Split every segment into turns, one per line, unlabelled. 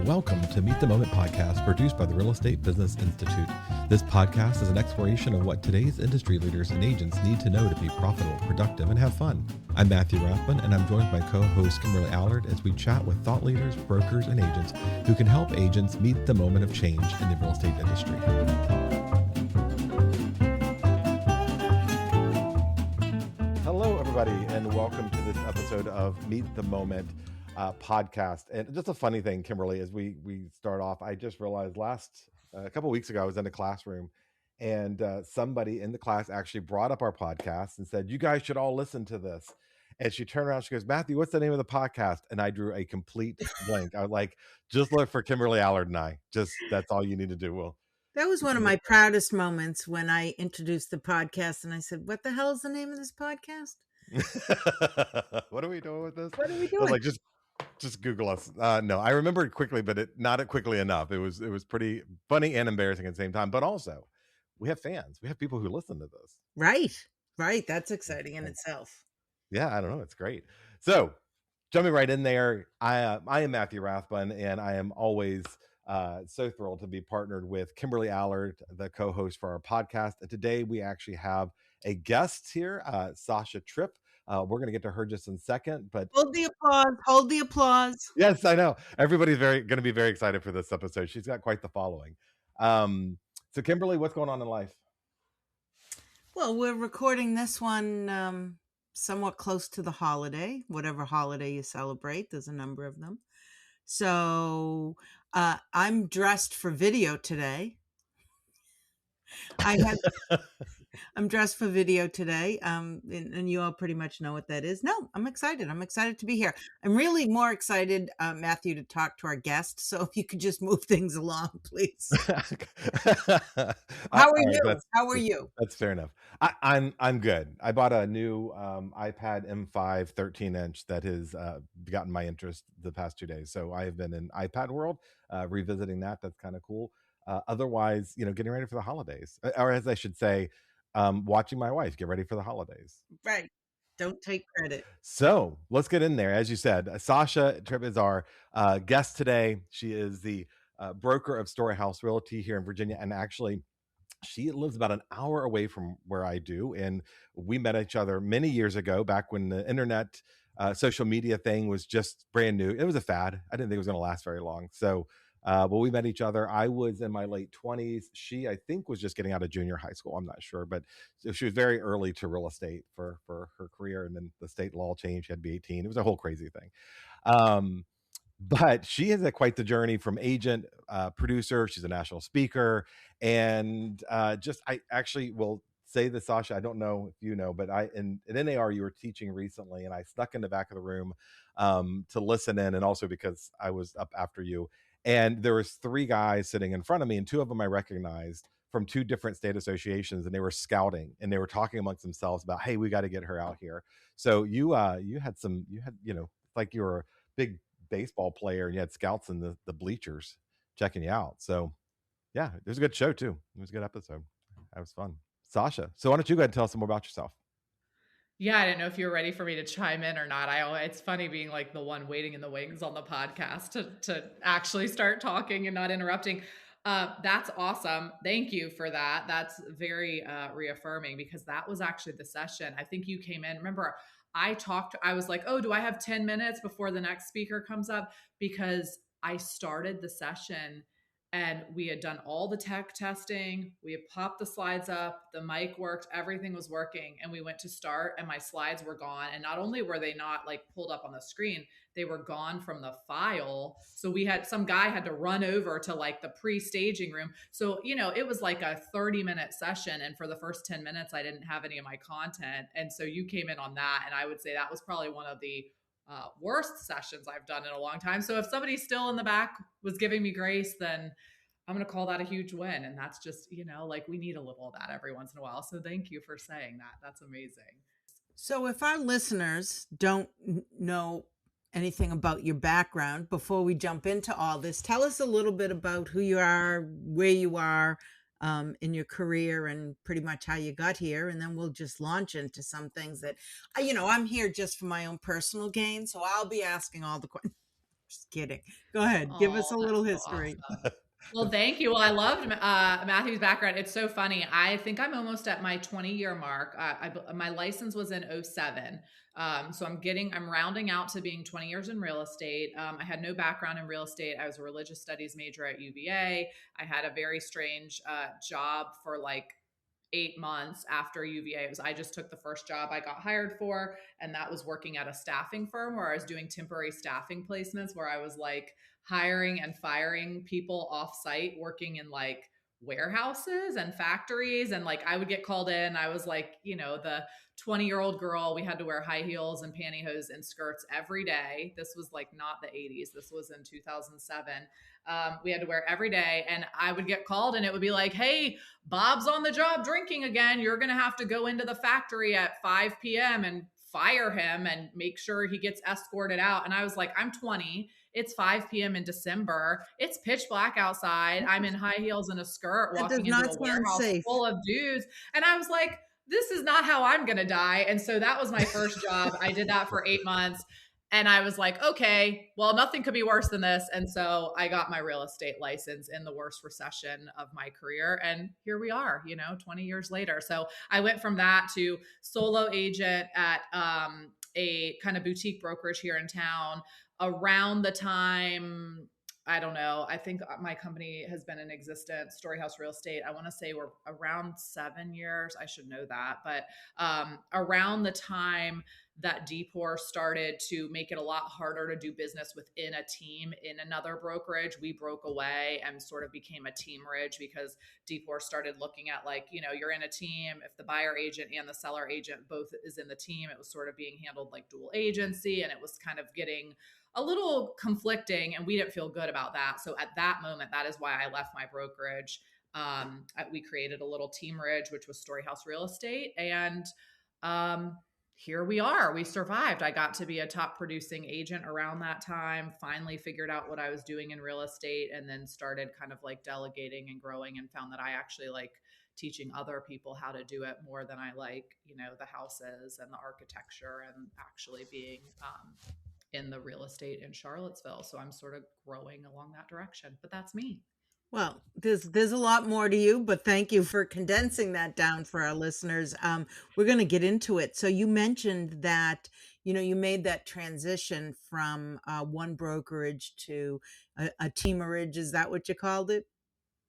Welcome to Meet the Moment podcast produced by the Real Estate Business Institute. This podcast is an exploration of what today's industry leaders and agents need to know to be profitable, productive, and have fun. I'm Matthew Rathbun, and I'm joined by co-host Kimberly Allard as we chat with thought leaders, brokers, and agents who can help agents meet the moment of change in the real estate industry. Hello, everybody, and welcome to this episode of Meet the Moment podcast. And just a funny thing, Kimberly, as we start off, I just realized a couple of weeks ago, I was in a classroom and somebody in the class actually brought up our podcast and said, you guys should all listen to this. And she turned around, she goes, Matthew, what's the name of the podcast? And I drew a complete blank. I was like, just look for Kimberly Allard and I. That's all you need to do.
That was one of my proudest moments when I introduced the podcast and I said, what the hell is the name of this podcast?
What are we doing with this?
What are we doing?
I was like, just Google us. No, I remembered quickly, but not quickly enough. It was pretty funny and embarrassing at the same time. But also, we have fans. We have people who listen to this.
Right. That's exciting in itself.
Yeah, I don't know. It's great. So, jumping right in there, I am Matthew Rathbun, and I am always so thrilled to be partnered with Kimberly Allard, the co-host for our podcast. And today we actually have a guest here, Sasha Tripp. We're going to get to her just in a second, but
hold the applause.
Yes, I know. Everybody's going to be very excited for this episode. She's got quite the following. So Kimberly, what's going on in life?
Well, we're recording this one somewhat close to the holiday, whatever holiday you celebrate. There's a number of them. So I'm dressed for video today. I'm dressed for video today. And you all pretty much know what that is. No, I'm excited. I'm excited to be here. I'm really more excited, Matthew, to talk to our guest. So if you could just move things along, please. How are you?
That's fair enough. I'm good. I bought a new iPad M5 13-inch that has gotten my interest the past 2 days. So I have been in iPad world, revisiting that. That's kind of cool. Otherwise, getting ready for the holidays, or as I should say, watching my wife get ready for the holidays.
Right. Don't take credit.
So let's get in there. As you said, Sasha Tripp is our guest today. She is the broker of Story House Realty here in Virginia. And actually, she lives about an hour away from where I do. And we met each other many years ago, back when the internet social media thing was just brand new. It was a fad. I didn't think it was going to last very long. So but we met each other. I was in my late 20s. She, I think, was just getting out of junior high school. I'm not sure, but she was very early to real estate for her career. And then the state law changed. She had to be 18. It was a whole crazy thing. But she has quite the journey from agent, producer. She's a national speaker. And I actually will say this, Sasha, I don't know if you know, but in NAR, you were teaching recently, and I snuck in the back of the room to listen in, and also because I was up after you. And there was 3 guys sitting in front of me, and 2 of them I recognized from 2 different state associations, and they were scouting, and they were talking amongst themselves about, hey, we got to get her out here. So you had like you were a big baseball player, and you had scouts in the bleachers checking you out. So yeah, it was a good show too. It was a good episode. That was fun. Sasha, so why don't you go ahead and tell us some more about yourself?
Yeah, I didn't know if you were ready for me to chime in or not. It's funny being like the one waiting in the wings on the podcast to actually start talking and not interrupting. That's awesome. Thank you for that. That's very reaffirming, because that was actually the session. I think you came in. Remember, I was like, oh, do I have 10 minutes before the next speaker comes up? Because I started the session and we had done all the tech testing. We had popped the slides up, the mic worked, everything was working. And we went to start and my slides were gone. And not only were they not like pulled up on the screen, they were gone from the file. So some guy had to run over to like the pre-staging room. So, it was like a 30-minute session. And for the first 10 minutes, I didn't have any of my content. And so you came in on that. And I would say that was probably one of the worst sessions I've done in a long time. So if somebody still in the back was giving me grace, then I'm going to call that a huge win. And that's just, like we need a little of that every once in a while. So thank you for saying that. That's amazing.
So if our listeners don't know anything about your background, before we jump into all this, tell us a little bit about who you are, where you are in your career, and pretty much how you got here. And then we'll just launch into some things that, I'm here just for my own personal gain. So I'll be asking all the questions. Just kidding. Go ahead. Give us
Oh,
a little
that's so
history.
awesome. Well, thank you. Well, I loved Matthew's background. It's so funny. I think I'm almost at my 20-year mark. My license was in '07. So I'm rounding out to being 20 years in real estate. I had no background in real estate. I was a religious studies major at UVA. I had a very strange job for like 8 months after UVA. I just took the first job I got hired for, and that was working at a staffing firm where I was doing temporary staffing placements where I was like hiring and firing people off site working in like warehouses and factories. And like I would get called in. I was like, the 20-year-old girl. We had to wear high heels and pantyhose and skirts every day. This was like not the 80s. This was in 2007. We had to wear every day. And I would get called and it would be like, hey, Bob's on the job drinking again. You're going to have to go into the factory at 5 p.m. and fire him and make sure he gets escorted out. And I was like, I'm 20. It's 5 p.m. in December. It's pitch black outside. I'm in high heels and a skirt
That does
walking into
not
a
sound
warehouse
safe.
full of dudes. And I was like, this is not how I'm going to die. And so that was my first job. I did that for 8 months. And I was like, okay, well, nothing could be worse than this. And so I got my real estate license in the worst recession of my career. And here we are, 20 years later. So I went from that to solo agent at a kind of boutique brokerage here in town around the time, I don't know. I think my company has been in existence, Storyhouse Real Estate. I want to say we're around 7 years. I should know that. But around the time that Depor started to make it a lot harder to do business within a team in another brokerage, we broke away and sort of became a teamerage because Depor started looking at like, you're in a team. If the buyer agent and the seller agent both is in the team, it was sort of being handled like dual agency, and it was kind of getting a little conflicting, and we didn't feel good about that. So at that moment, that is why I left my brokerage. We created a little teamerage, which was Storyhouse Real Estate, and here we are. We survived. I got to be a top producing agent around that time, finally figured out what I was doing in real estate, and then started kind of like delegating and growing, and found that I actually like teaching other people how to do it more than I like, the houses and the architecture and actually being in the real estate in Charlottesville. So I'm sort of growing along that direction, but that's me.
Well, there's a lot more to you, but thank you for condensing that down for our listeners. We're going to get into it. So you mentioned that, you made that transition from one brokerage to a teamerage. Is that what you called it?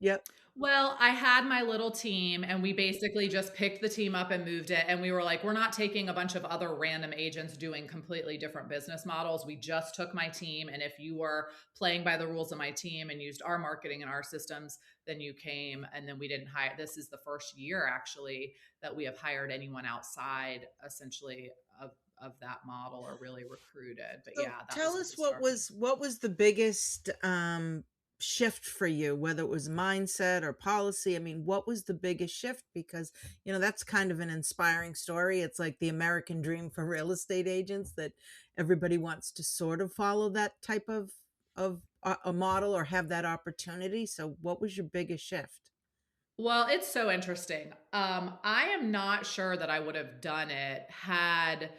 Yep.
Well, I had my little team and we basically just picked the team up and moved it. And we were like, we're not taking a bunch of other random agents doing completely different business models. We just took my team. And if you were playing by the rules of my team and used our marketing and our systems, then you came. And then we didn't hire. This is the first year actually that we have hired anyone outside essentially of that model or really recruited. But
So
yeah, that
tell
was
us what was the biggest shift for you, whether it was mindset or policy. I mean, what was the biggest shift? Because, that's kind of an inspiring story. It's like the American dream for real estate agents that everybody wants to sort of follow that type of a model or have that opportunity. So what was your biggest shift?
Well, it's so interesting. I am not sure that I would have done it had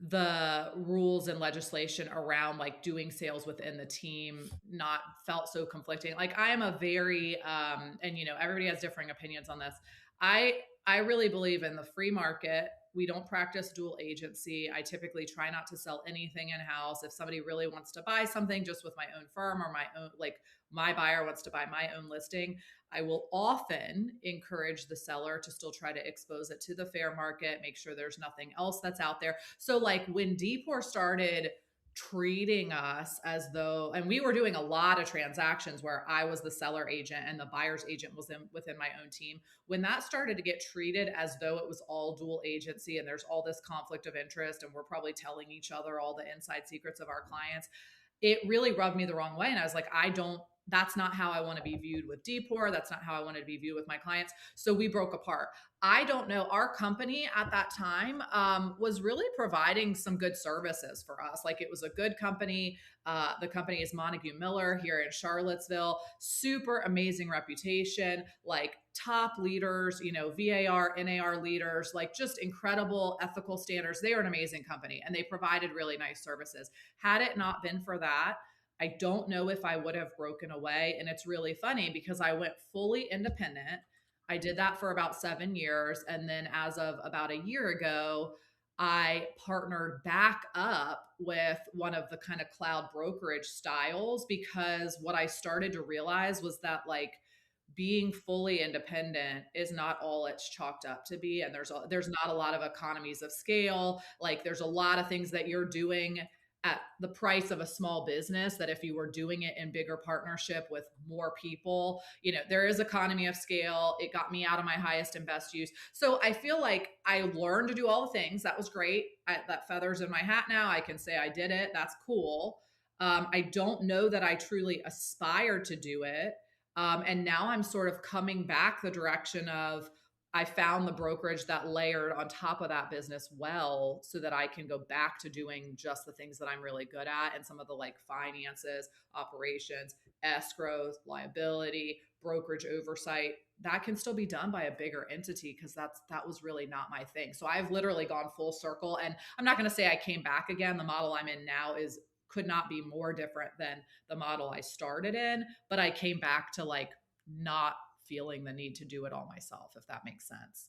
the rules and legislation around like doing sales within the team not felt so conflicting. Like I am a very and everybody has differing opinions on this. I really believe in the free market. We don't practice dual agency. I typically try not to sell anything in-house. If somebody really wants to buy something just with my own firm or my own, like my buyer wants to buy my own listing, I will often encourage the seller to still try to expose it to the fair market, make sure there's nothing else that's out there. So like when Depor started treating us as though, and we were doing a lot of transactions where I was the seller agent and the buyer's agent was within my own team. When that started to get treated as though it was all dual agency and there's all this conflict of interest and we're probably telling each other all the inside secrets of our clients, it really rubbed me the wrong way. And I was like, I don't that's not how I want to be viewed with Depor. That's not how I wanted to be viewed with my clients. So we broke apart. I don't know. Our company at that time was really providing some good services for us. Like, it was a good company. The company is Montague Miller here in Charlottesville. Super amazing reputation, like top leaders, VAR, NAR leaders, like just incredible ethical standards. They are an amazing company and they provided really nice services. Had it not been for that, I don't know if I would have broken away. And it's really funny because I went fully independent. I did that for about 7 years. And then as of about a year ago, I partnered back up with one of the kind of cloud brokerage styles, because what I started to realize was that, like, being fully independent is not all it's chalked up to be. And there's not a lot of economies of scale. Like, there's a lot of things that you're doing at the price of a small business that if you were doing it in bigger partnership with more people, there is economy of scale. It got me out of my highest and best use. So I feel like I learned to do all the things. That was great. That feathers in my hat now. I can say I did it. That's cool. I don't know that I truly aspired to do it. And now I'm sort of coming back the direction of, I found the brokerage that layered on top of that business well, so that I can go back to doing just the things that I'm really good at. And some of the, like, finances, operations, escrows, liability, brokerage oversight, that can still be done by a bigger entity, because that was really not my thing. So I've literally gone full circle, and I'm not going to say I came back again. The model I'm in now could not be more different than the model I started in, but I came back to, like, not feeling the need to do it all myself, if that makes sense.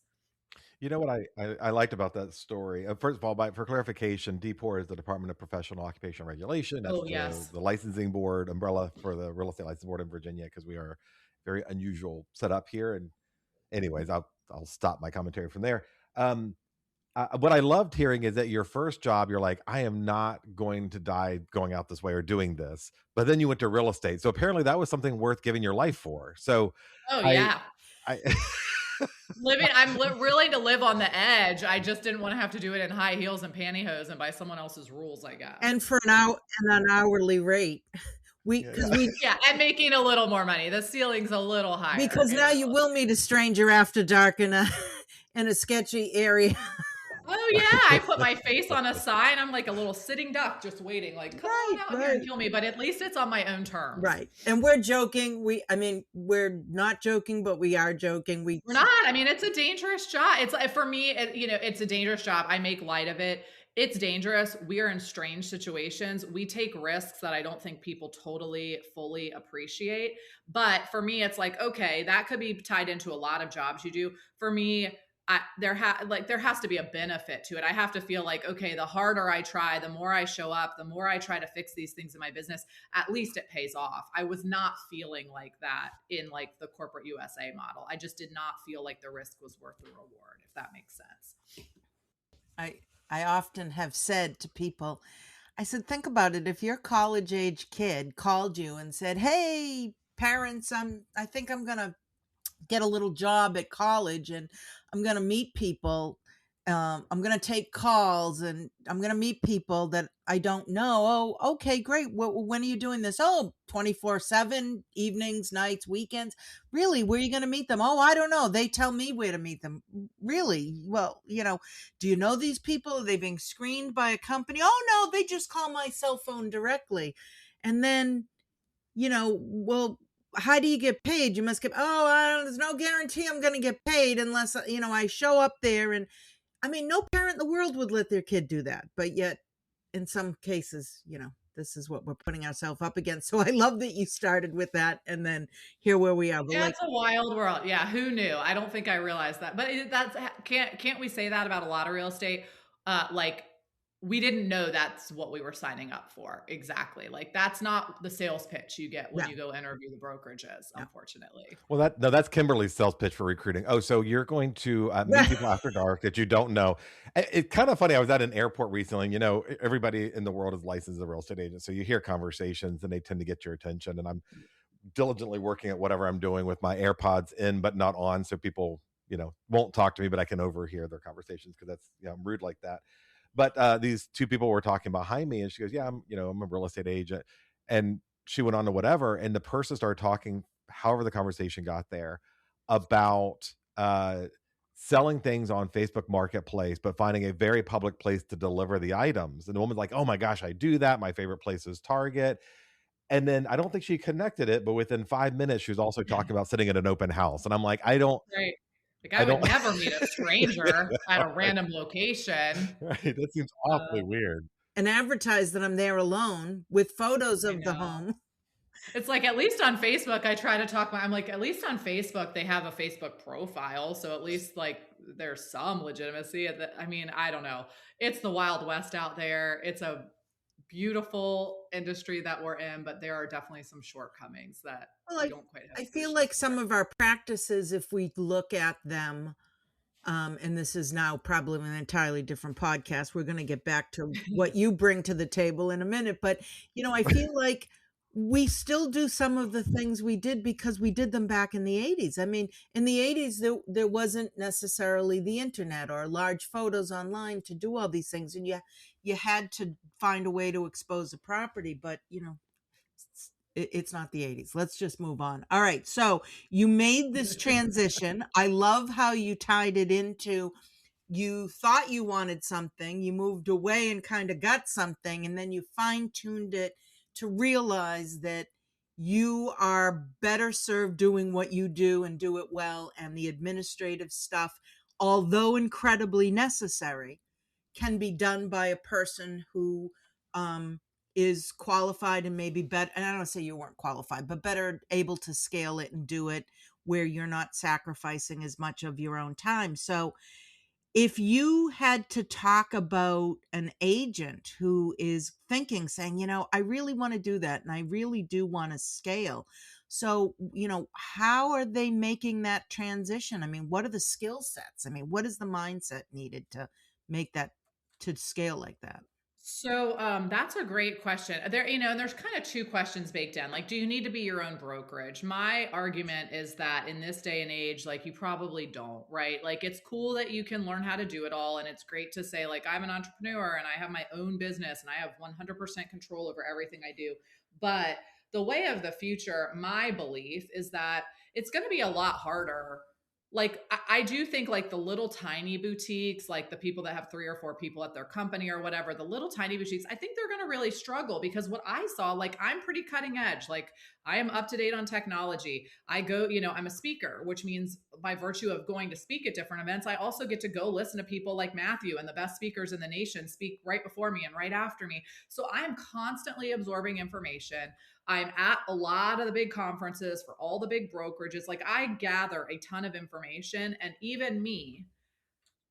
You know what I liked about that story? First of all, for clarification, DPOR is the Department of Professional Occupation Regulation. That's
Yes.
the licensing board umbrella for the real estate license board in Virginia, because we are very unusual setup here. And anyways, I'll stop my commentary from there. What I loved hearing is that your first job, you're like, I am not going to die going out this way or doing this. But then you went to real estate. So apparently that was something worth giving your life for. So
yeah.
I
I'm willing to live on the edge. I just didn't want to have to do it in high heels and pantyhose and by someone else's rules, I guess.
And for an hourly rate.
And making a little more money. The ceiling's a little higher.
Because now you will meet a stranger after dark in a sketchy area.
Oh yeah, I put my face on a sign. I'm like a little sitting duck, just waiting. Like, come on out here and kill me. But at least it's on my own terms.
Right. And we're joking. We're not joking, but we are joking. We're
not. I mean, it's a dangerous job. It's, for me, it's a dangerous job. I make light of it. It's dangerous. We are in strange situations. We take risks that I don't think people totally, fully appreciate. But for me, it's like, okay, that could be tied into a lot of jobs you do. For me, there has to be a benefit to it. I have to feel like, okay, the harder I try, the more I show up, the more I try to fix these things in my business, at least it pays off. I was not feeling like that in, like, the corporate USA model. I just did not feel like the risk was worth the reward, if that makes sense.
I often have said to people, I said, think about it. If your college age kid called you and said, hey, parents, I think I'm going to get a little job at college and I'm going to meet people. I'm going to take calls and I'm going to meet people that I don't know. Oh, okay, great. When are you doing this? Oh, 24/7, evenings, nights, weekends. Really? Where are you going to meet them? Oh, I don't know. They tell me where to meet them. Really? Well, do you know these people? Are they being screened by a company? Oh, no, they just call my cell phone directly. And then, well, how do you get paid? You must get, there's no guarantee I'm going to get paid unless, I show up there. And no parent in the world would let their kid do that. But yet in some cases, this is what we're putting ourselves up against. So I love that you started with that. And then here where we are.
Yeah, it's a wild world. Yeah. Who knew? I don't think I realized that, but can't we say that about a lot of real estate? We didn't know that's what we were signing up for. Exactly. Like, that's not the sales pitch you get when you go interview the brokerages, unfortunately.
Well, that's Kimberly's sales pitch for recruiting. Oh, so you're going to meet people after dark that you don't know. It's kind of funny. I was at an airport recently, everybody in the world is licensed as a real estate agent. So you hear conversations and they tend to get your attention. And I'm diligently working at whatever I'm doing with my AirPods in, but not on. So people, won't talk to me, but I can overhear their conversations because that's, I'm rude like that. But these two people were talking behind me and she goes, yeah, I'm a real estate agent. And she went on to whatever, and the person started talking, however the conversation got there, about selling things on Facebook Marketplace, but finding a very public place to deliver the items. And the woman's like, oh my gosh, I do that. My favorite place is Target. And then I don't think she connected it, but within 5 minutes, she was also talking about sitting at an open house. And I'm like, I don't.
Right. Like
I
I would
don't.
never meet a stranger at a random location.
Right. That seems awfully weird.
And advertise that I'm there alone with photos
I
of the
know.
home.
It's like, at least on Facebook, I try to talk I'm like, at least on Facebook, they have a Facebook profile. So at least like there's some legitimacy. I mean, I don't know. It's the Wild West out there. It's a beautiful industry that we're in, but there are definitely some shortcomings that we don't quite have.
I feel like some of our practices, if we look at them, and this is now probably an entirely different podcast. We're going to get back to what you bring to the table in a minute. But, you know, I feel like we still do some of the things we did because we did them back in the 80s. I mean, in the 80s, there wasn't necessarily the internet or large photos online to do all these things. And you had to find a way to expose a property. But, you know, it's not the 80s. Let's just move on. All right. So you made this transition. I love how you tied it into, you thought you wanted something, you moved away and kind of got something, and then you fine-tuned it to realize that you are better served doing what you do and do it well. And the administrative stuff, although incredibly necessary, can be done by a person who is qualified and maybe better. And I don't say you weren't qualified, but better able to scale it and do it where you're not sacrificing as much of your own time. So if you had to talk about an agent who is thinking, saying, you know, I really want to do that and I really do want to scale. So, you know, how are they making that transition? I mean, what are the skill sets? I mean, what is the mindset needed to make that, to scale like that?
So that's a great question. There, you know, and there's kind of two questions baked in. Like, do you need to be your own brokerage? My argument is that in this day and age, like, you probably don't, right? Like, it's cool that you can learn how to do it all. And it's great to say, like, I'm an entrepreneur and I have my own business and I have 100% control over everything I do. But the way of the future, my belief is that it's going to be a lot harder. Like, I do think like the little tiny boutiques, like the people that have 3 or 4 people at their company or whatever, the little tiny boutiques, I think they're going to really struggle because what I saw, like, I'm pretty cutting edge. Like, I am up to date on technology. I go, you know, I'm a speaker, which means by virtue of going to speak at different events, I also get to go listen to people like Matthew and the best speakers in the nation speak right before me and right after me. So I'm constantly absorbing information. I'm at a lot of the big conferences for all the big brokerages. Like, I gather a ton of information, and even me,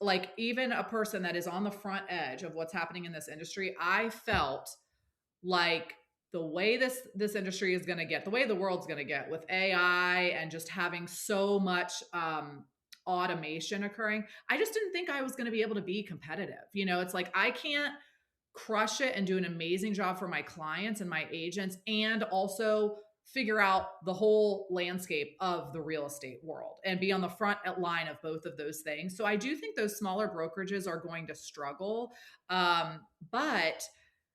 like even a person that is on the front edge of what's happening in this industry, I felt like the way this industry is going to get, the way the world's going to get with AI and just having so much automation occurring, I just didn't think I was going to be able to be competitive. You know, it's like, I can't crush it and do an amazing job for my clients and my agents and also figure out the whole landscape of the real estate world and be on the front line of both of those things. So I do think those smaller brokerages are going to struggle. But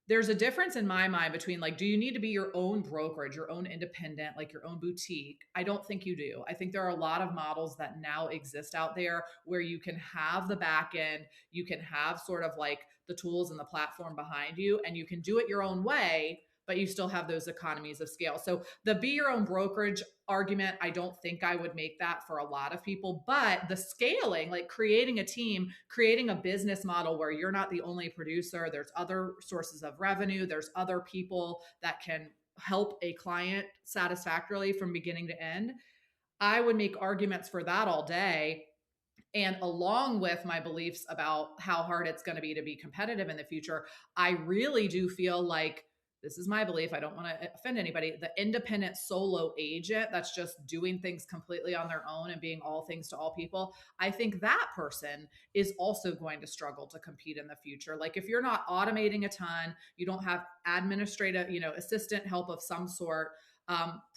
there's a difference in my mind between, like, do you need to be your own brokerage, your own independent, like your own boutique? I don't think you do. I think there are a lot of models that now exist out there where you can have the back end, you can have sort of like the tools and the platform behind you, and you can do it your own way, but you still have those economies of scale. So the be your own brokerage argument, I don't think I would make that for a lot of people, but the scaling, like creating a team, creating a business model where you're not the only producer, there's other sources of revenue, there's other people that can help a client satisfactorily from beginning to end. I would make arguments for that all day. And along with my beliefs about how hard it's going to be competitive in the future, I really do feel like, this is my belief, I don't want to offend anybody, the independent solo agent that's just doing things completely on their own and being all things to all people, I think that person is also going to struggle to compete in the future. Like, if you're not automating a ton, you don't have administrative, you know, assistant help of some sort,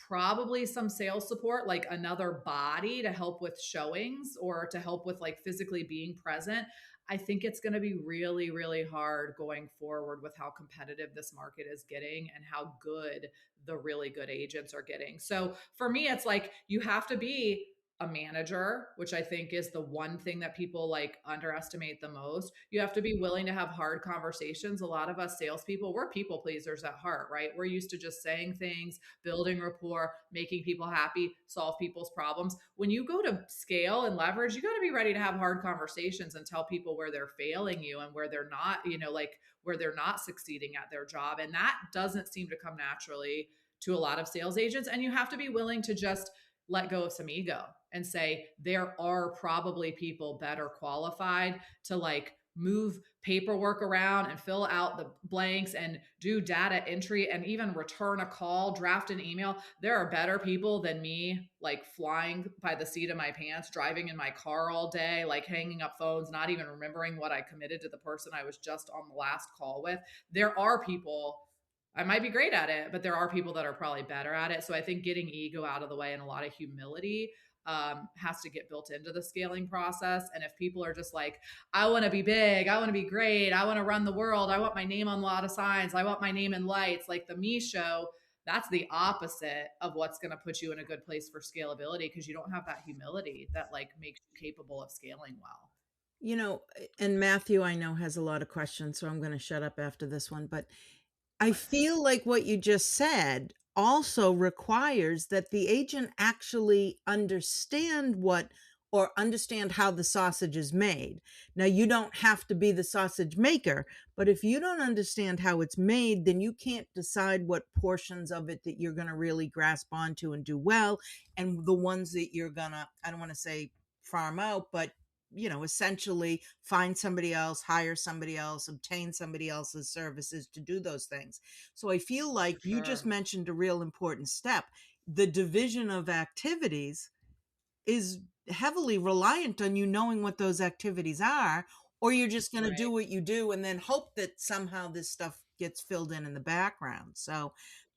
probably some sales support, like another body to help with showings or to help with like physically being present. I think it's going to be really, really hard going forward with how competitive this market is getting and how good the really good agents are getting. So for me, it's like you have to be a manager, which I think is the one thing that people like underestimate the most. You have to be willing to have hard conversations. A lot of us salespeople, we're people pleasers at heart, right? We're used to just saying things, building rapport, making people happy, solve people's problems. When you go to scale and leverage, you got to be ready to have hard conversations and tell people where they're failing you and where they're not, like where they're not succeeding at their job. And that doesn't seem to come naturally to a lot of sales agents. And you have to be willing to just let go of some ego and say, there are probably people better qualified to like move paperwork around and fill out the blanks and do data entry and even return a call, draft an email. There are better people than me, like flying by the seat of my pants, driving in my car all day, like hanging up phones, not even remembering what I committed to the person I was just on the last call with. There are people, I might be great at it, but there are people that are probably better at it. So I think getting ego out of the way and a lot of humility has to get built into the scaling process. And if people are just like, I want to be big, I want to be great, I want to run the world, I want my name on a lot of signs, I want my name in lights, like the me show, that's the opposite of what's going to put you in a good place for scalability, because you don't have that humility that like makes you capable of scaling well.
You know, and Matthew, I know, has a lot of questions, so I'm going to shut up after this one. But I feel like what you just said also requires that the agent actually understand how the sausage is made. Now, you don't have to be the sausage maker, but if you don't understand how it's made, then you can't decide what portions of it that you're going to really grasp onto and do well, and the ones that you're going to, I don't want to say farm out, but essentially find somebody else, hire somebody else, obtain somebody else's services to do those things. So I feel like you just mentioned a real important step. The division of activities is heavily reliant on you knowing what those activities are, or you're just going to do what you do and then hope that somehow this stuff gets filled in the background. So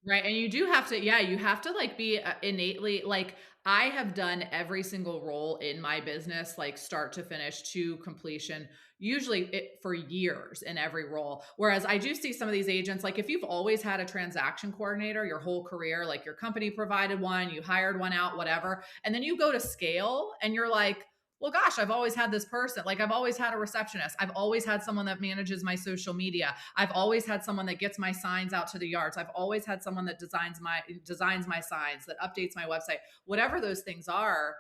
right. And you do have to, you have to like be innately, like I have done every single role in my business, like start to finish to completion, usually for years in every role. Whereas I do see some of these agents, like if you've always had a transaction coordinator your whole career, like your company provided one, you hired one out, whatever. And then you go to scale and you're like, well, gosh, I've always had this person. Like I've always had a receptionist. I've always had someone that manages my social media. I've always had someone that gets my signs out to the yards. I've always had someone that designs my signs, that updates my website. Whatever those things are,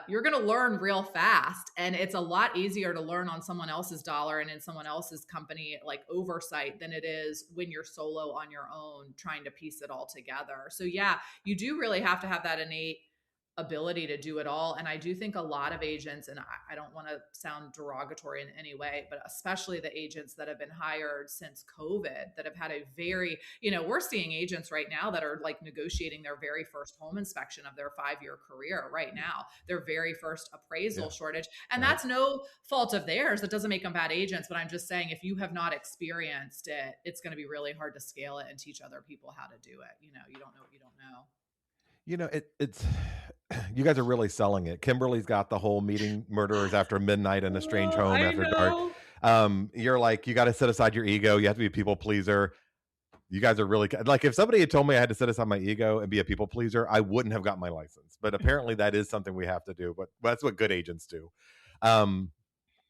you're going to learn real fast. And it's a lot easier to learn on someone else's dollar and in someone else's company, like oversight, than it is when you're solo on your own, trying to piece it all together. So yeah, you do really have to have that innate ability to do it all. And I do think a lot of agents, and I don't want to sound derogatory in any way, but especially the agents that have been hired since COVID that have had a very, we're seeing agents right now that are like negotiating their very first home inspection of their 5-year career right now, their very first appraisal shortage. And that's no fault of theirs. That doesn't make them bad agents. But I'm just saying, if you have not experienced it, it's going to be really hard to scale it and teach other people how to do it. You don't know what you don't know.
It's you guys are really selling it. Kimberly's got the whole meeting murderers after midnight in a strange home after dark. You're like, you got to set aside your ego. You have to be a people pleaser. You guys are really like, if somebody had told me I had to set aside my ego and be a people pleaser, I wouldn't have got my license. But apparently that is something we have to do. But that's what good agents do.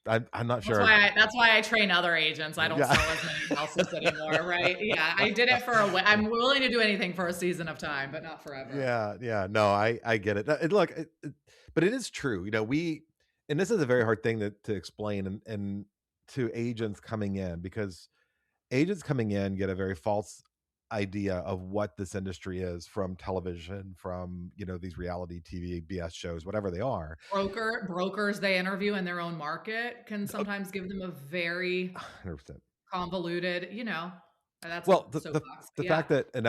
I'm not sure.
That's why I train other agents. I don't sell as many houses anymore, right? Yeah, I did it for I'm willing to do anything for a season of time, but not forever.
Yeah. No, I get it. Look, but it is true. And this is a very hard thing to explain and to agents coming in, because agents coming in get a very false idea of what this industry is from television, from these reality TV BS shows, whatever they are.
Brokers they interview in their own market can sometimes give them a very 100% convoluted, that's
the fact that, and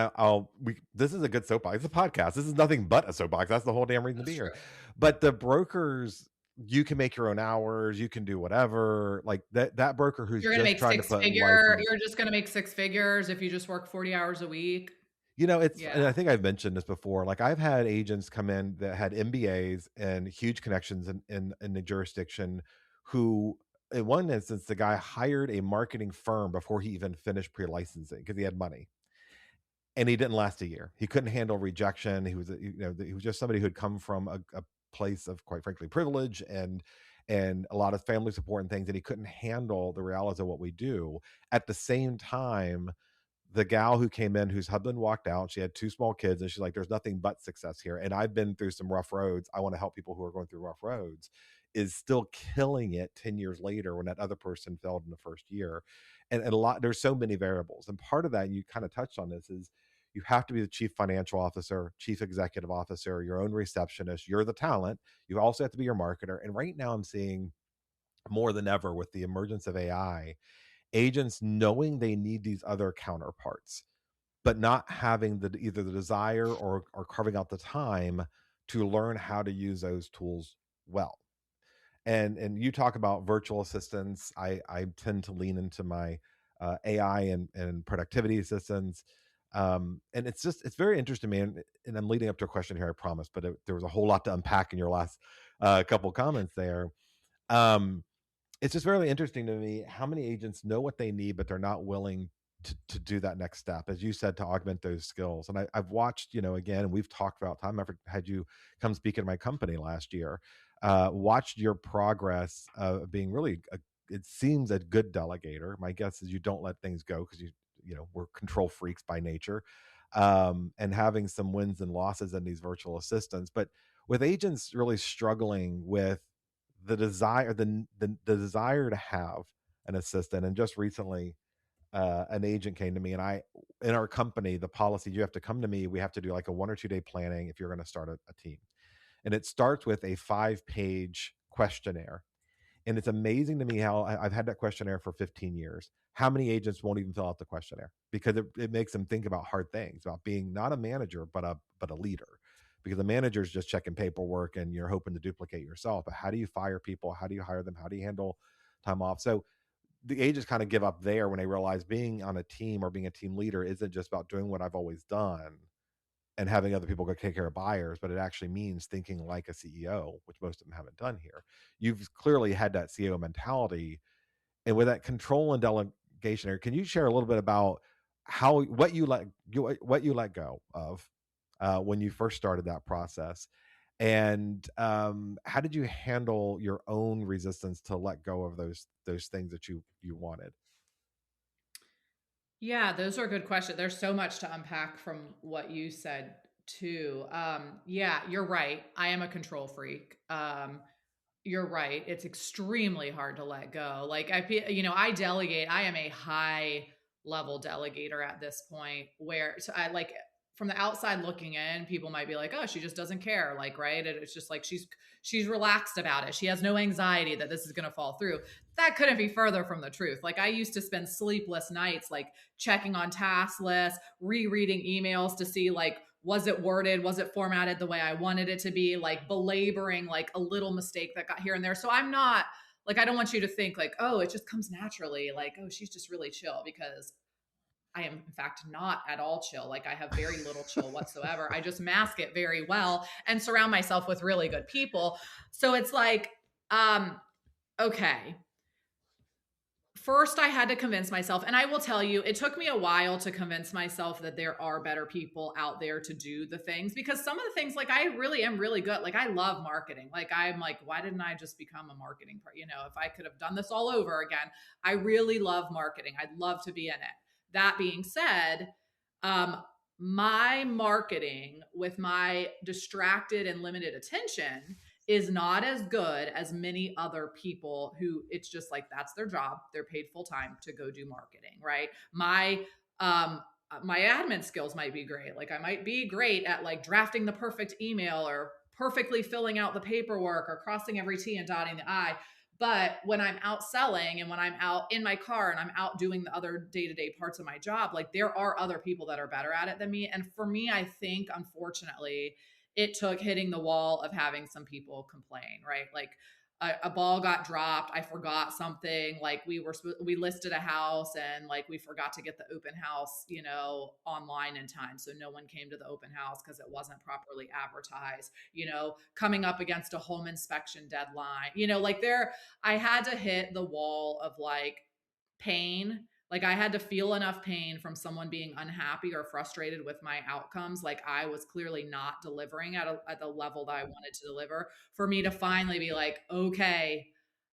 this is a good soapbox. It's a podcast. This is nothing but a soapbox. That's the whole damn reason to be here. But the brokers, you can make your own hours. You can do whatever. Like that broker who's
you're gonna just make six figures. You're just gonna make 6 figures if you just work 40 hours a week.
And I think I've mentioned this before. Like I've had agents come in that had MBAs and huge connections in the jurisdiction who in one instance, the guy hired a marketing firm before he even finished pre-licensing because he had money, and he didn't last a year. He couldn't handle rejection. He was, he was just somebody who had come from a place of, quite frankly, privilege and a lot of family support and things, and he couldn't handle the realities of what we do. At the same time, the gal who came in, whose husband walked out, she had two small kids, and she's like, there's nothing but success here. And I've been through some rough roads. I want to help people who are going through rough roads, is still killing it 10 years later when that other person failed in the first year. And a lot, there's so many variables. And part of that, you kind of touched on this, is you have to be the chief financial officer, chief executive officer, your own receptionist, you're the talent. You also have to be your marketer. And right now I'm seeing more than ever with the emergence of AI, agents knowing they need these other counterparts, but not having the either the desire or carving out the time to learn how to use those tools well. And you talk about virtual assistants. I tend to lean into my AI and productivity assistants. And it's very interesting, man. And I'm leading up to a question here, I promise, but there was a whole lot to unpack in your last couple comments there. Um, it's just really interesting to me how many agents know what they need, but they're not willing to do that next step, as you said, to augment those skills. And I've watched, again, and we've talked about time. I've had you come speak in my company last year, watched your progress of being really, it seems, a good delegator. My guess is you don't let things go because we're control freaks by nature, and having some wins and losses in these virtual assistants. But with agents really struggling with the desire, the desire to have an assistant. And just recently, an agent came to me, and in our company, the policy, you have to come to me. We have to do like a 1 or 2 day planning if you're going to start a team. And it starts with a 5-page questionnaire. And it's amazing to me how I've had that questionnaire for 15 years. How many agents won't even fill out the questionnaire because it makes them think about hard things, about being not a manager, but a leader. Because the manager is just checking paperwork and you're hoping to duplicate yourself. But how do you fire people? How do you hire them? How do you handle time off? So the agents kind of give up there when they realize being on a team or being a team leader isn't just about doing what I've always done and having other people go take care of buyers, but it actually means thinking like a CEO, which most of them haven't done here. You've clearly had that CEO mentality, and with that control and delegation area, can you share a little bit about what you let go of when you first started that process, and how did you handle your own resistance to let go of those things that you wanted?
Yeah, those are good questions. There's so much to unpack from what you said too. Yeah, you're right. I am a control freak. You're right. It's extremely hard to let go. Like I delegate. I am a high level delegator at this point where so I like from the outside looking in, people might be like, "Oh, she just doesn't care." Like, right? And it's just like she's relaxed about it. She has no anxiety that this is going to fall through. That couldn't be further from the truth. Like I used to spend sleepless nights like checking on task lists, rereading emails to see like was it worded, was it formatted the way I wanted it to be, like belaboring like a little mistake that got here and there. So I'm not like I don't want you to think like, oh, it just comes naturally, like, oh, she's just really chill, because I am in fact not at all chill. Like I have very little chill whatsoever. I just mask it very well and surround myself with really good people. So it's like, okay, first I had to convince myself, and I will tell you, it took me a while to convince myself that there are better people out there to do the things, because some of the things, like I really am really good. Like I love marketing. Like I'm like, why didn't I just become a marketing if I could have done this all over again. I really love marketing. I'd love to be in it. That being said, my marketing with my distracted and limited attention is not as good as many other people who it's just like that's their job. They're paid full time to go do marketing, right? My admin skills might be great. Like I might be great at like drafting the perfect email or perfectly filling out the paperwork or crossing every T and dotting the I. But when I'm out selling and when I'm out in my car and I'm out doing the other day-to-day parts of my job, like there are other people that are better at it than me. And for me, I think, unfortunately, it took hitting the wall of having some people complain, right? Like a ball got dropped. I forgot something. Like we listed a house and like we forgot to get the open house, online in time. So no one came to the open house because it wasn't properly advertised, coming up against a home inspection deadline, I had to hit the wall of like pain. Like I had to feel enough pain from someone being unhappy or frustrated with my outcomes. Like I was clearly not delivering at the level that I wanted to deliver for me to finally be like, okay,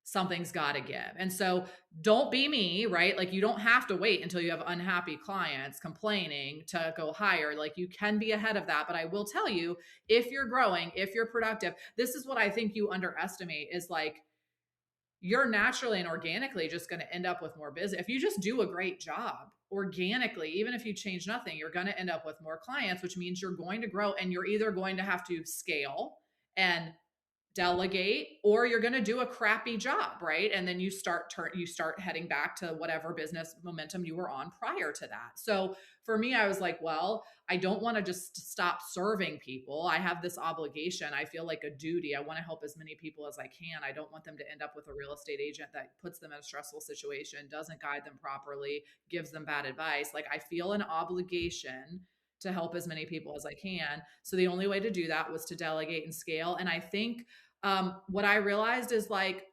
something's got to give. And so don't be me, right? Like you don't have to wait until you have unhappy clients complaining to go hire. Like you can be ahead of that. But I will tell you, if you're growing, if you're productive, this is what I think you underestimate is like, you're naturally and organically just going to end up with more business. If you just do a great job organically, even if you change nothing, you're going to end up with more clients, which means you're going to grow and you're either going to have to scale and delegate or you're going to do a crappy job, right? And then you start heading back to whatever business momentum you were on prior to that. So for me, I was like, well, I don't want to just stop serving people. I have this obligation. I feel like a duty. I want to help as many people as I can. I don't want them to end up with a real estate agent that puts them in a stressful situation, doesn't guide them properly, gives them bad advice. Like I feel an obligation to help as many people as I can. So the only way to do that was to delegate and scale. And I think what I realized is like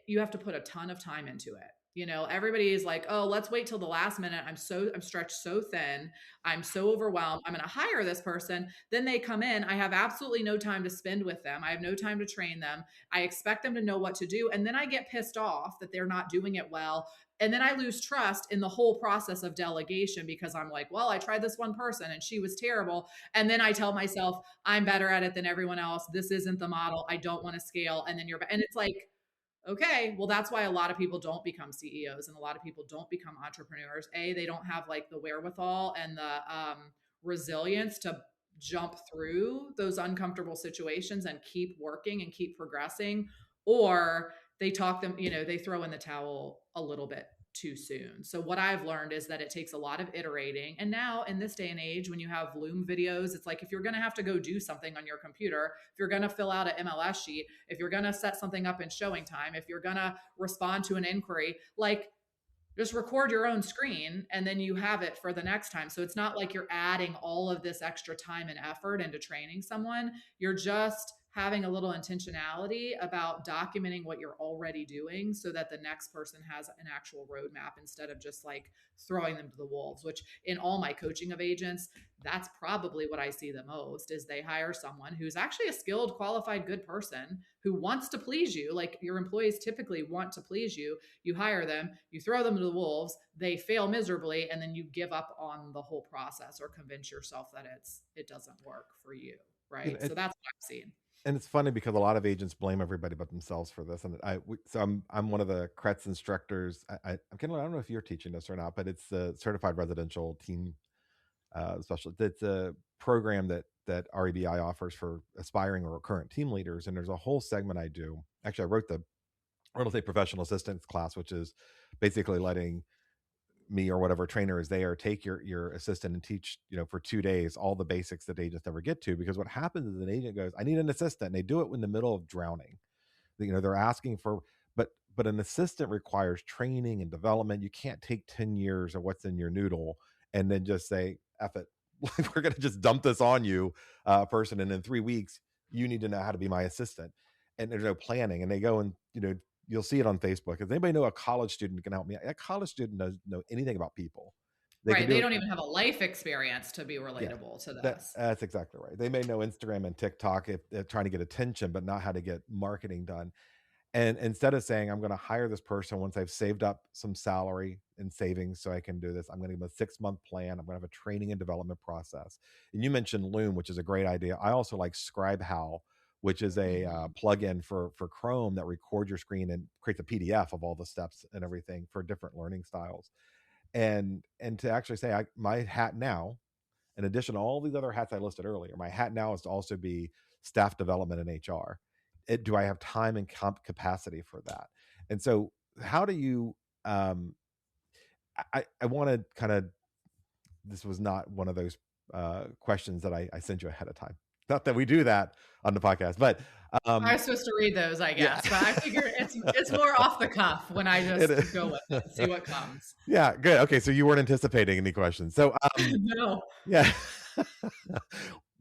you have to put a ton of time into it. Everybody is like, oh, let's wait till the last minute. I'm stretched so thin. I'm so overwhelmed. I'm going to hire this person. Then they come in. I have absolutely no time to spend with them. I have no time to train them. I expect them to know what to do. And then I get pissed off that they're not doing it well. And then I lose trust in the whole process of delegation because I'm like, well, I tried this one person and she was terrible. And then I tell myself, I'm better at it than everyone else. This isn't the model. I don't want to scale. And it's like, okay, well, that's why a lot of people don't become CEOs and a lot of people don't become entrepreneurs. They don't have like the wherewithal and the resilience to jump through those uncomfortable situations and keep working and keep progressing, or they throw in the towel a little bit too soon. So what I've learned is that it takes a lot of iterating. And now in this day and age, when you have Loom videos, it's like if you're going to have to go do something on your computer, if you're going to fill out an MLS sheet, if you're going to set something up in showing time, if you're going to respond to an inquiry, like just record your own screen and then you have it for the next time. So it's not like you're adding all of this extra time and effort into training someone. You're just having a little intentionality about documenting what you're already doing so that the next person has an actual roadmap instead of just like throwing them to the wolves, which in all my coaching of agents, that's probably what I see the most is they hire someone who's actually a skilled, qualified, good person who wants to please you. Like your employees typically want to please you. You hire them, you throw them to the wolves, they fail miserably, and then you give up on the whole process or convince yourself that it doesn't work for you. Right. So that's what I've seen.
And it's funny because a lot of agents blame everybody but themselves for this. And I'm one of the CRETS instructors. I don't know if you're teaching this or not, but it's the Certified Residential Team Specialist. It's a program that REBI offers for aspiring or current team leaders. And there's a whole segment I do. Actually, I wrote the real estate professional assistance class, which is basically letting me or whatever trainer is there take your assistant and teach for 2 days all the basics that agents never get to. Because what happens is an agent goes, I need an assistant, and they do it in the middle of drowning. They're asking for, but an assistant requires training and development. You can't take 10 years of what's in your noodle and then just say F it. We're going to just dump this on you, person, and in 3 weeks you need to know how to be my assistant. And there's no planning. And they go and you'll see it on Facebook. Does anybody know a college student can help me? A college student doesn't know anything about people.
They don't even have a life experience to be relatable to this.
That's exactly right. They may know Instagram and TikTok if they're trying to get attention, but not how to get marketing done. And instead of saying, I'm going to hire this person once I've saved up some salary and savings so I can do this, I'm going to give them a 6-month plan. I'm going to have a training and development process. And you mentioned Loom, which is a great idea. I also like ScribeHow, which is a plugin for Chrome that records your screen and creates a PDF of all the steps and everything for different learning styles. And to actually say, my hat now, in addition to all these other hats I listed earlier, my hat now is to also be staff development and HR. Do I have time and capacity for that? And so how do you, I want to this was not one of those questions that I sent you ahead of time. Not that we do that on the podcast, but
I was supposed to read those, I guess, but I figure it's more off the cuff when I just go with it and see what comes.
Yeah, good. Okay, so you weren't anticipating any questions. So
No.
yeah.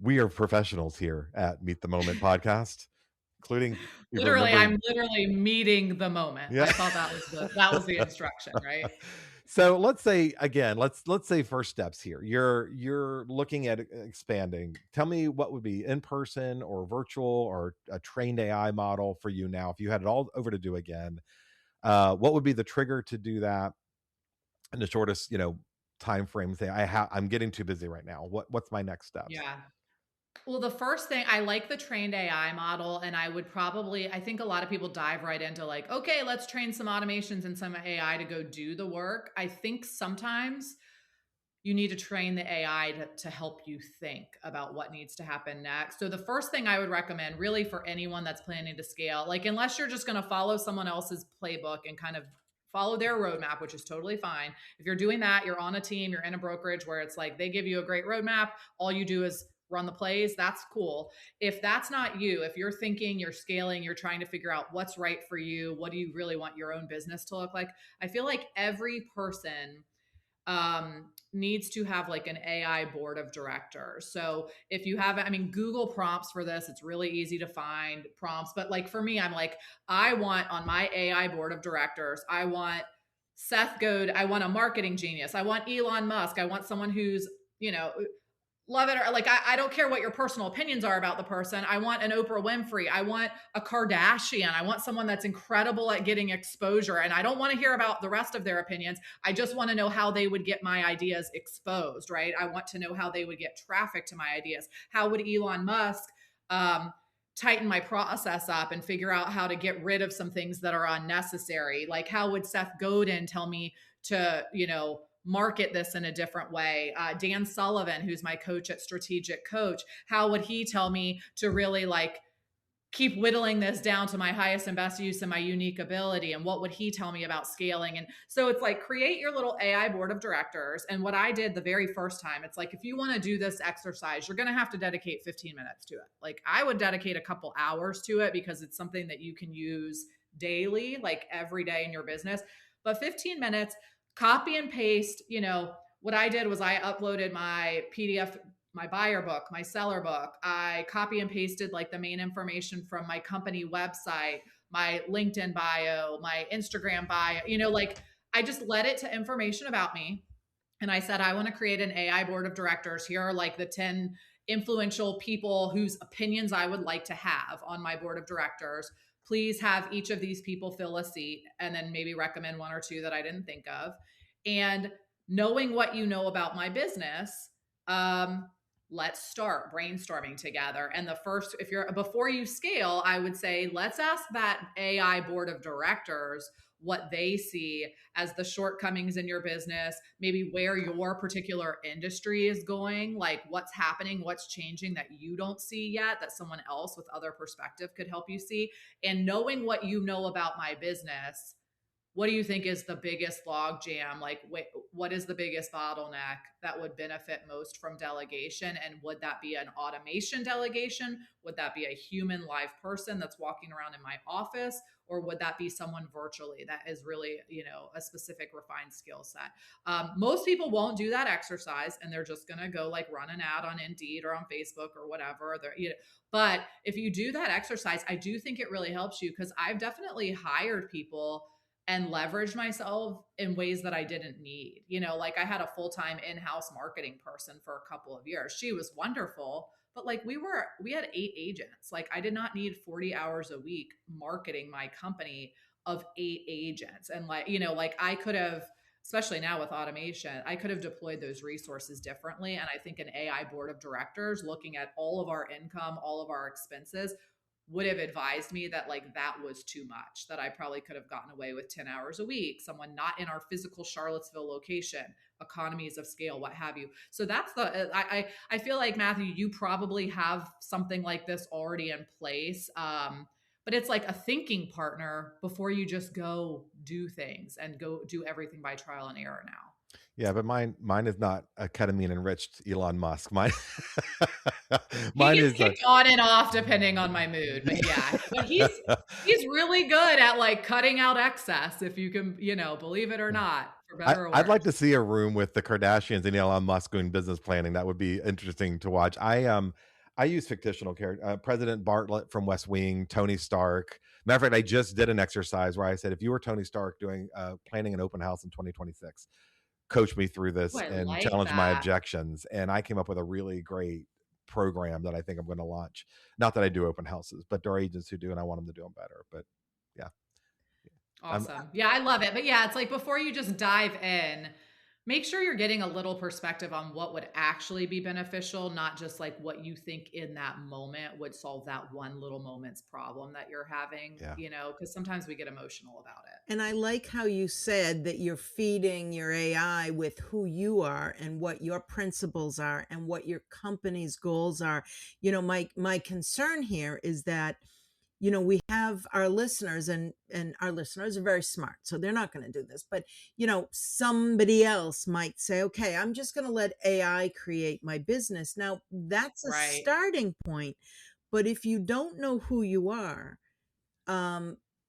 We are professionals here at Meet the Moment podcast, including
literally, I'm literally meeting the moment.
Yeah.
I thought that was the instruction, right?
So let's say again, let's say first steps here. You're looking at expanding. Tell me what would be in person or virtual or a trained AI model for you now. If you had it all over to do again, what would be the trigger to do that in the shortest, time frame? Say I'm getting too busy right now. What's my next steps?
Yeah. Well, the first thing, I like the trained AI model, and I think a lot of people dive right into like, okay, let's train some automations and some AI to go do the work. I think sometimes you need to train the AI to help you think about what needs to happen next. So the first thing I would recommend really for anyone that's planning to scale, like unless you're just going to follow someone else's playbook and kind of follow their roadmap, which is totally fine. If you're doing that, you're on a team, you're in a brokerage where it's like they give you a great roadmap, all you do is run the plays, that's cool. If that's not you, if you're thinking, you're scaling, you're trying to figure out what's right for you, what do you really want your own business to look like? I feel like every person needs to have like an AI board of directors. So if you have, Google prompts for this, it's really easy to find prompts. But like for me, I'm like, I want on my AI board of directors, I want Seth Godin, I want a marketing genius. I want Elon Musk. I want someone who's, love it or like I don't care what your personal opinions are about the person. I want an Oprah Winfrey. I want a Kardashian. I want someone that's incredible at getting exposure. And I don't want to hear about the rest of their opinions. I just want to know how they would get my ideas exposed, right? I want to know how they would get traffic to my ideas. How would Elon Musk tighten my process up and figure out how to get rid of some things that are unnecessary? Like how would Seth Godin tell me to, market this in a different way? Dan Sullivan, who's my coach at Strategic Coach, how would he tell me to really like keep whittling this down to my highest and best use and my unique ability? And what would he tell me about scaling? And so it's like create your little AI board of directors. And what I did the very first time, it's like if you want to do this exercise, you're going to have to dedicate 15 minutes to it. Like I would dedicate a couple hours to it because it's something that you can use daily, like every day in your business. But 15 minutes, copy and paste. What I did was I uploaded my PDF, my buyer book, my seller book. I copy and pasted like the main information from my company website, my LinkedIn bio, my Instagram bio, like I just led it to information about me. And I said, I want to create an AI board of directors. Here are like the 10 influential people whose opinions I would like to have on my board of directors. Please have each of these people fill a seat and then maybe recommend one or two that I didn't think of. And knowing what you know about my business, let's start brainstorming together. And before you scale, I would say, let's ask that AI board of directors what they see as the shortcomings in your business, maybe where your particular industry is going, like what's happening, what's changing that you don't see yet, that someone else with other perspective could help you see. And knowing what you know about my business, what do you think is the biggest log jam? Like, what is the biggest bottleneck that would benefit most from delegation? And would that be an automation delegation? Would that be a human live person that's walking around in my office? Or would that be someone virtually that is really, a specific refined skill set? Most people won't do that exercise and they're just going to go like run an ad on Indeed or on Facebook or whatever. But if you do that exercise, I do think it really helps you, because I've definitely hired people and leverage myself in ways that I didn't need. Like I had a full-time in-house marketing person for a couple of years. She was wonderful, but like we had 8 agents. Like I did not need 40 hours a week marketing my company of 8 agents. And like I could have, especially now with automation, I could have deployed those resources differently. And I think an AI board of directors looking at all of our income, all of our expenses, would have advised me that like that was too much, that I probably could have gotten away with 10 hours a week, someone not in our physical Charlottesville location, economies of scale, what have you. So that's I feel like, Matthew, you probably have something like this already in place. But it's like a thinking partner before you just go do things and go do everything by trial and error now.
Yeah, but mine is not a ketamine enriched Elon Musk. Mine
He
mine
gets
is a
kicked on and off depending on my mood, but yeah, but he's really good at like cutting out excess, if you can, believe it or not, for better or
I'd like
worse.
to see a room with the Kardashians and Elon Musk doing business planning. That would be interesting to watch. I use fictional character, President Bartlett from West Wing, Tony Stark. Matter of fact, I just did an exercise where I said, if you were Tony Stark doing planning an open house in 2026, coach me through
Ooh,
this
I
and
like
challenge my
that.
objections. And I came up with a really great program that I think I'm going to launch. Not that I do open houses, but there are agents who do, and I want them to do them better. But yeah, I'm
Awesome. Yeah, I love it. But yeah, it's like before you just dive in, make sure you're getting a little perspective on what would actually be beneficial, not just like what you think in that moment would solve that one little moment's problem that you're having,
yeah.
because sometimes we get emotional about it.
And I like how you said that you're feeding your AI with who you are and what your principles are and what your company's goals are. My concern here is that we have our listeners, and our listeners are very smart, so they're not going to do this. But somebody else might say, okay, I'm just going to let AI create my business. Now that's a
Right.
starting point, but if you don't know who you are,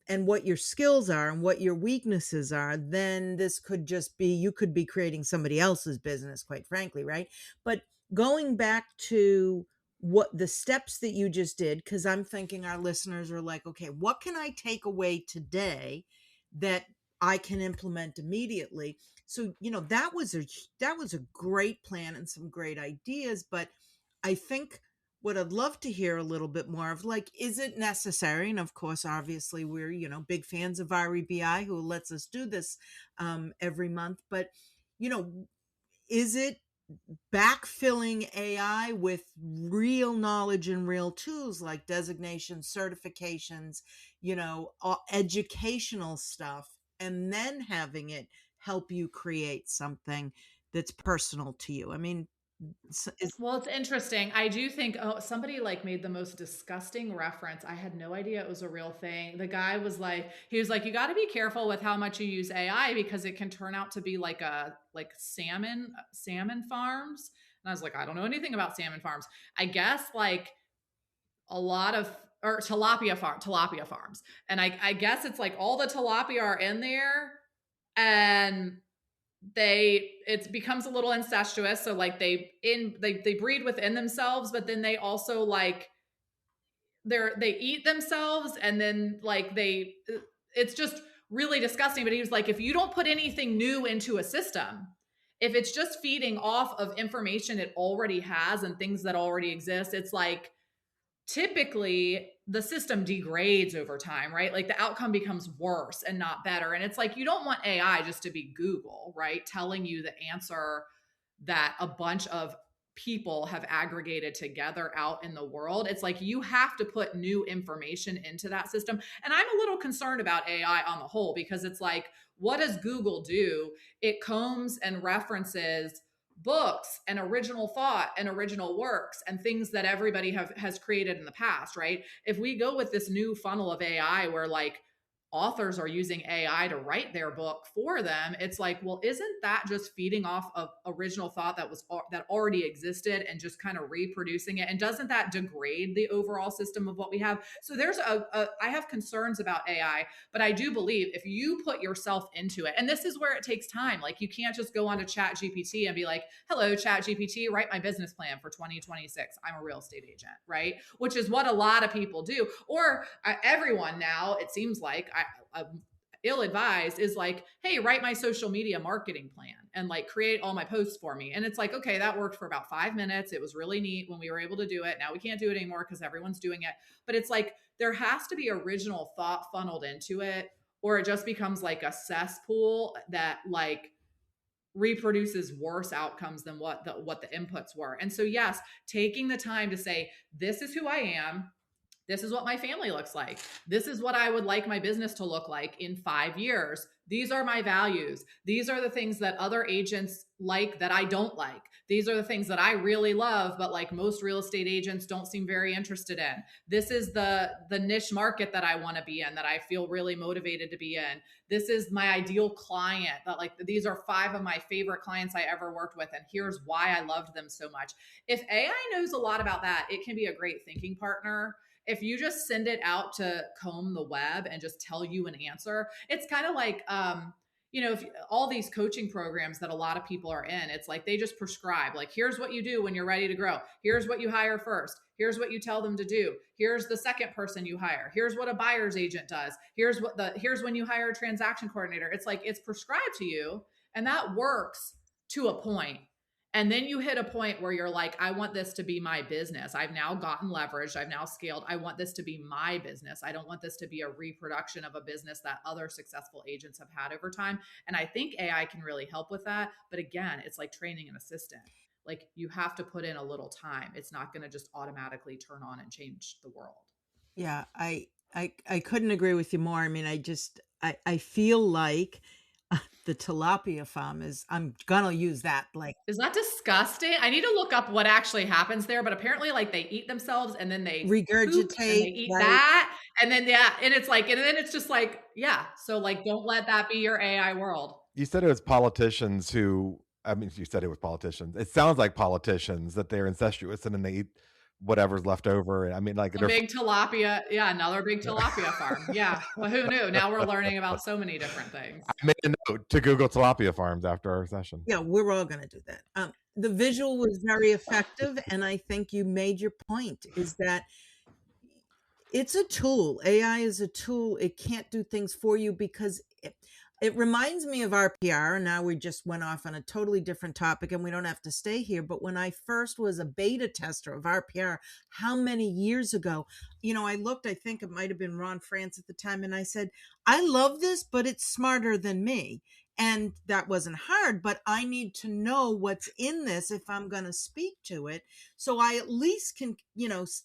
and what your skills are and what your weaknesses are, then this could just be, you could be creating somebody else's business, quite frankly, right? But going back to what the steps that you just did, because I'm thinking our listeners are like, okay, what can I take away today that I can implement immediately? So, that was a great plan and some great ideas, but I think what I'd love to hear a little bit more of, like, is it necessary? And of course, obviously, we're, big fans of REBI, who lets us do this every month. But, you know, is it backfilling AI with real knowledge and real tools like designations, certifications, educational stuff, and then having it help you create something that's personal to you? I mean, is
Well, it's interesting. I do think, somebody like made the most disgusting reference. I had no idea it was a real thing. The guy was like, he was like, you got to be careful with how much you use AI because it can turn out to be like salmon farms. And I was like, I don't know anything about salmon farms. I guess like a lot of, or tilapia farms. And I guess it's like all the tilapia are in there, and it becomes a little incestuous, so like they breed within themselves, but then they also like they eat themselves, and then like it's just really disgusting. But he was like, if you don't put anything new into a system, if it's just feeding off of information it already has and things that already exist, it's like typically the system degrades over time, right? Like the outcome becomes worse and not better. And it's like, you don't want AI just to be Google, right? Telling you the answer that a bunch of people have aggregated together out in the world. It's like you have to put new information into that system. And I'm a little concerned about AI on the whole, because it's like, what does Google do? It combs and references books and original thought and original works and things that everybody has created in the past, right? If we go with this new funnel of AI where like authors are using AI to write their book for them, it's like, well, isn't that just feeding off of original thought that already existed and just kind of reproducing it? And doesn't that degrade the overall system of what we have? So I have concerns about AI, but I do believe if you put yourself into it, and this is where it takes time. Like you can't just go onto Chat GPT and be like, hello, Chat GPT, write my business plan for 2026. I'm a real estate agent, right? Which is what a lot of people do. Or everyone now, it seems like, ill-advised, is like, hey, write my social media marketing plan and like create all my posts for me. And it's like, okay, that worked for about 5 minutes. It was really neat when we were able to do it. Now we can't do it anymore because everyone's doing it. But it's like there has to be original thought funneled into it, or it just becomes like a cesspool that like reproduces worse outcomes than what the inputs were. And so yes, taking the time to say, this is who I am, This is what my family looks like. This is what I would like my business to look like in 5 years. These are my values. These are the things that other agents like that I don't like. These are the things that I really love, but like most real estate agents don't seem very interested in. This is the niche market that I want to be in, that I feel really motivated to be in. This is my ideal client, that like these are 5 of my favorite clients I ever worked with, and here's why I loved them so much. If AI knows a lot about that, it can be a great thinking partner. If you just send it out to comb the web and just tell you an answer, it's kind of like, if all these coaching programs that a lot of people are in, it's like they just prescribe, like, here's what you do when you're ready to grow. Here's what you hire first. Here's what you tell them to do. Here's the second person you hire. Here's what a buyer's agent does. Here's when you hire a transaction coordinator. It's like it's prescribed to you, and that works to a point. And then you hit a point where you're like, I want this to be my business. I've now gotten leveraged. I've now scaled. I want this to be my business. I don't want this to be a reproduction of a business that other successful agents have had over time. And I think AI can really help with that. But again, it's like training an assistant. Like, you have to put in a little time. It's not going to just automatically turn on and change the world.
Yeah, I couldn't agree with you more. I mean, I feel like the tilapia farm I'm gonna use that. Like,
is that disgusting? I need to look up what actually happens there, but apparently like they eat themselves and then they
regurgitate,
poop and they eat
right?
that. And then, and it's like, and then it's just like, so like, don't let that be your AI world.
You said it was politicians who, you said it was politicians. It sounds like politicians, that they're incestuous and then they eat whatever's left over. I mean, like,
a big tilapia. Yeah, another big tilapia farm. Yeah. Well, who knew? Now we're learning about so many different things.
I made a note to Google tilapia farms after our session.
Yeah, we're all going to do that. The visual was very effective, and I think you made your point, is that it's a tool. AI is a tool. It can't do things for you, because it reminds me of RPR, and now we just went off on a totally different topic, and we don't have to stay here. But when I first was a beta tester of RPR, how many years ago, I looked, I think it might have been Ron France at the time, and I said, I love this, but it's smarter than me. And that wasn't hard, but I need to know what's in this if I'm going to speak to it. So I at least can,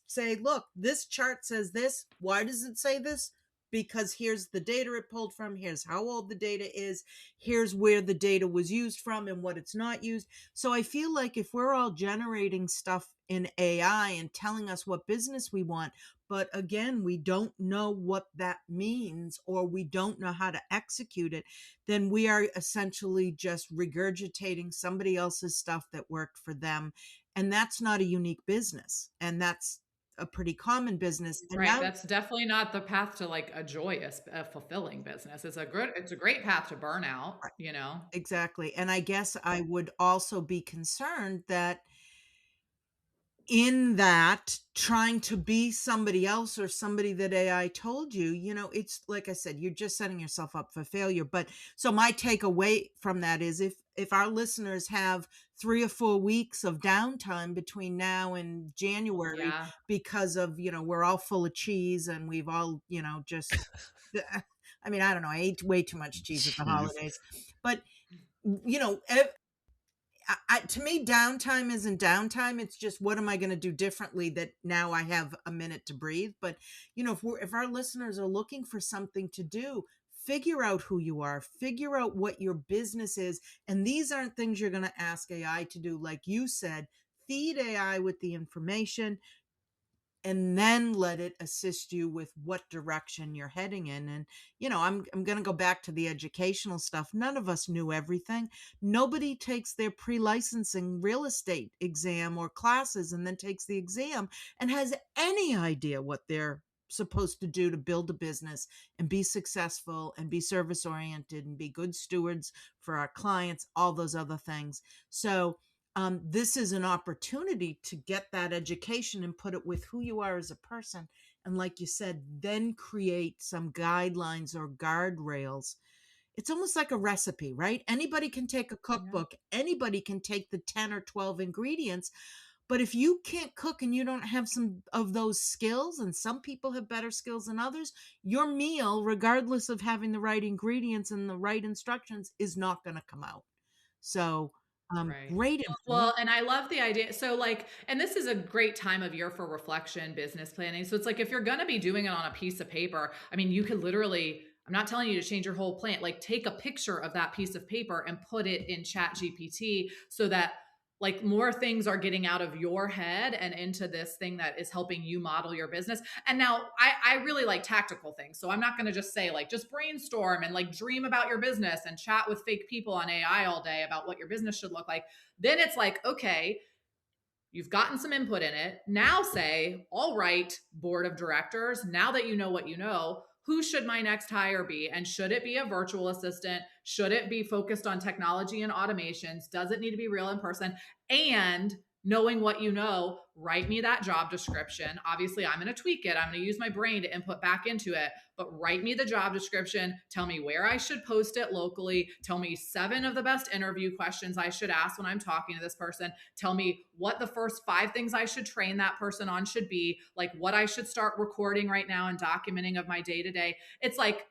say, look, this chart says this. Why does it say this? Because here's the data it pulled from, here's how old the data is, here's where the data was used from and what it's not used. So I feel like if we're all generating stuff in AI and telling us what business we want, but again, we don't know what that means, or we don't know how to execute it, then we are essentially just regurgitating somebody else's stuff that worked for them. And that's not a unique business. And that's a pretty common business. And
right. That's definitely not the path to like a joyous, fulfilling business. It's a great path to burnout,
Exactly. And I guess I would also be concerned that in that trying to be somebody else or somebody that AI told you, it's like I said, you're just setting yourself up for failure. But so my takeaway from that is, if our listeners have 3 or 4 weeks of downtime between now and January, because of, we're all full of cheese and we've all, just, I don't know, I ate way too much cheese at the holidays, but to me, downtime isn't downtime. It's just, what am I going to do differently that now I have a minute to breathe? But, if our listeners are looking for something to do, figure out who you are, figure out what your business is. And these aren't things you're going to ask AI to do. Like you said, feed AI with the information, and then let it assist you with what direction you're heading in. And, I'm going to go back to the educational stuff. None of us knew everything. Nobody takes their pre-licensing real estate exam or classes and then takes the exam and has any idea what they're supposed to do to build a business and be successful and be service oriented and be good stewards for our clients, all those other things. So this is an opportunity to get that education and put it with who you are as a person. And like you said, then create some guidelines or guardrails. It's almost like a recipe, right? Anybody can take a cookbook. Anybody can take the 10 or 12 ingredients. But if you can't cook and you don't have some of those skills, and some people have better skills than others, your meal, regardless of having the right ingredients and the right instructions, is not going to come out. So
Right.
Great information.
Well, and I love the idea. So, like, and this is a great time of year for reflection, business planning. So, it's like if you're going to be doing it on a piece of paper, I mean, you could literally, I'm not telling you to change your whole plan, like, take a picture of that piece of paper and put it in Chat GPT so that like more things are getting out of your head and into this thing that is helping you model your business. And now I really like tactical things. So I'm not going to just say like, just brainstorm and like dream about your business and chat with fake people on AI all day about what your business should look like. Then it's like, okay, you've gotten some input in it. Now say, all right, board of directors, now that you know what you know, who should my next hire be? And should it be a virtual assistant? Should it be focused on technology and automations? Does it need to be real in person? And knowing what you know, write me that job description. Obviously, I'm going to tweak it. I'm going to use my brain to input back into it, but write me the job description. Tell me where I should post it locally. Tell me 7 of the best interview questions I should ask when I'm talking to this person. Tell me what the first 5 things I should train that person on should be, like what I should start recording right now and documenting of my day to day. It's like,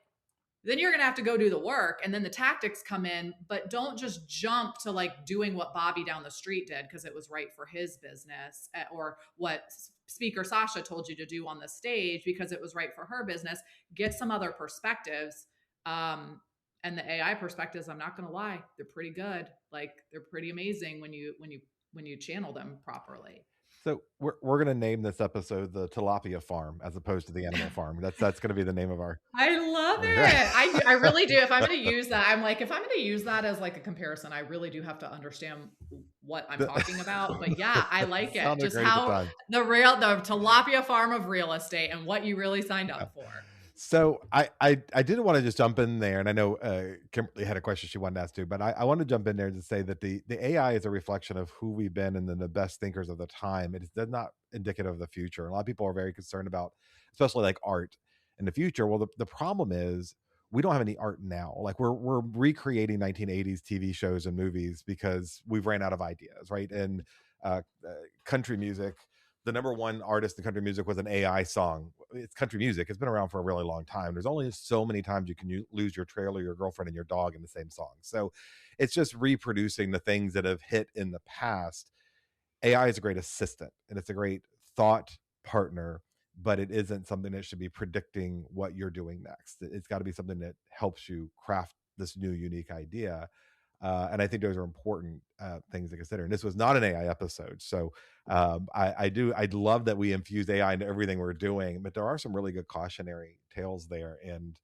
then you're going to have to go do the work and then the tactics come in, but don't just jump to like doing what Bobby down the street did because it was right for his business, or what speaker Sasha told you to do on the stage because it was right for her business. Get some other perspectives. And the AI perspectives, I'm not going to lie, they're pretty good. Like they're pretty amazing when you channel them properly.
So we're gonna name this episode the Tilapia Farm as opposed to the Animal Farm. That's gonna be the name of our.
I love it. I really do. If I'm going to use that, I'm like, if I'm going to use that as like a comparison, I really do have to understand what I'm talking about. But yeah, I like it. Just how the tilapia farm of real estate and what you really signed up for.
So I didn't want to just jump in there, and I know Kimberly had a question she wanted to ask too, but I want to jump in there to say that the AI is a reflection of who we've been and then the best thinkers of the time. It is not indicative of the future. A lot of people are very concerned about, especially like art in the future. Well, the problem is we don't have any art now. Like we're recreating 1980s TV shows and movies because we've ran out of ideas, right? And country music, the number one artist in country music was an AI song. It's country music. It's been around for a really long time. There's only so many times you can lose your trailer, your girlfriend, and your dog in the same song. So it's just reproducing the things that have hit in the past. AI is a great assistant and it's a great thought partner, but it isn't something that should be predicting what you're doing next. It's got to be something that helps you craft this new unique idea. And I think those are important things to consider. And this was not an AI episode. So I'd love that we infuse AI into everything we're doing, but there are some really good cautionary tales there. And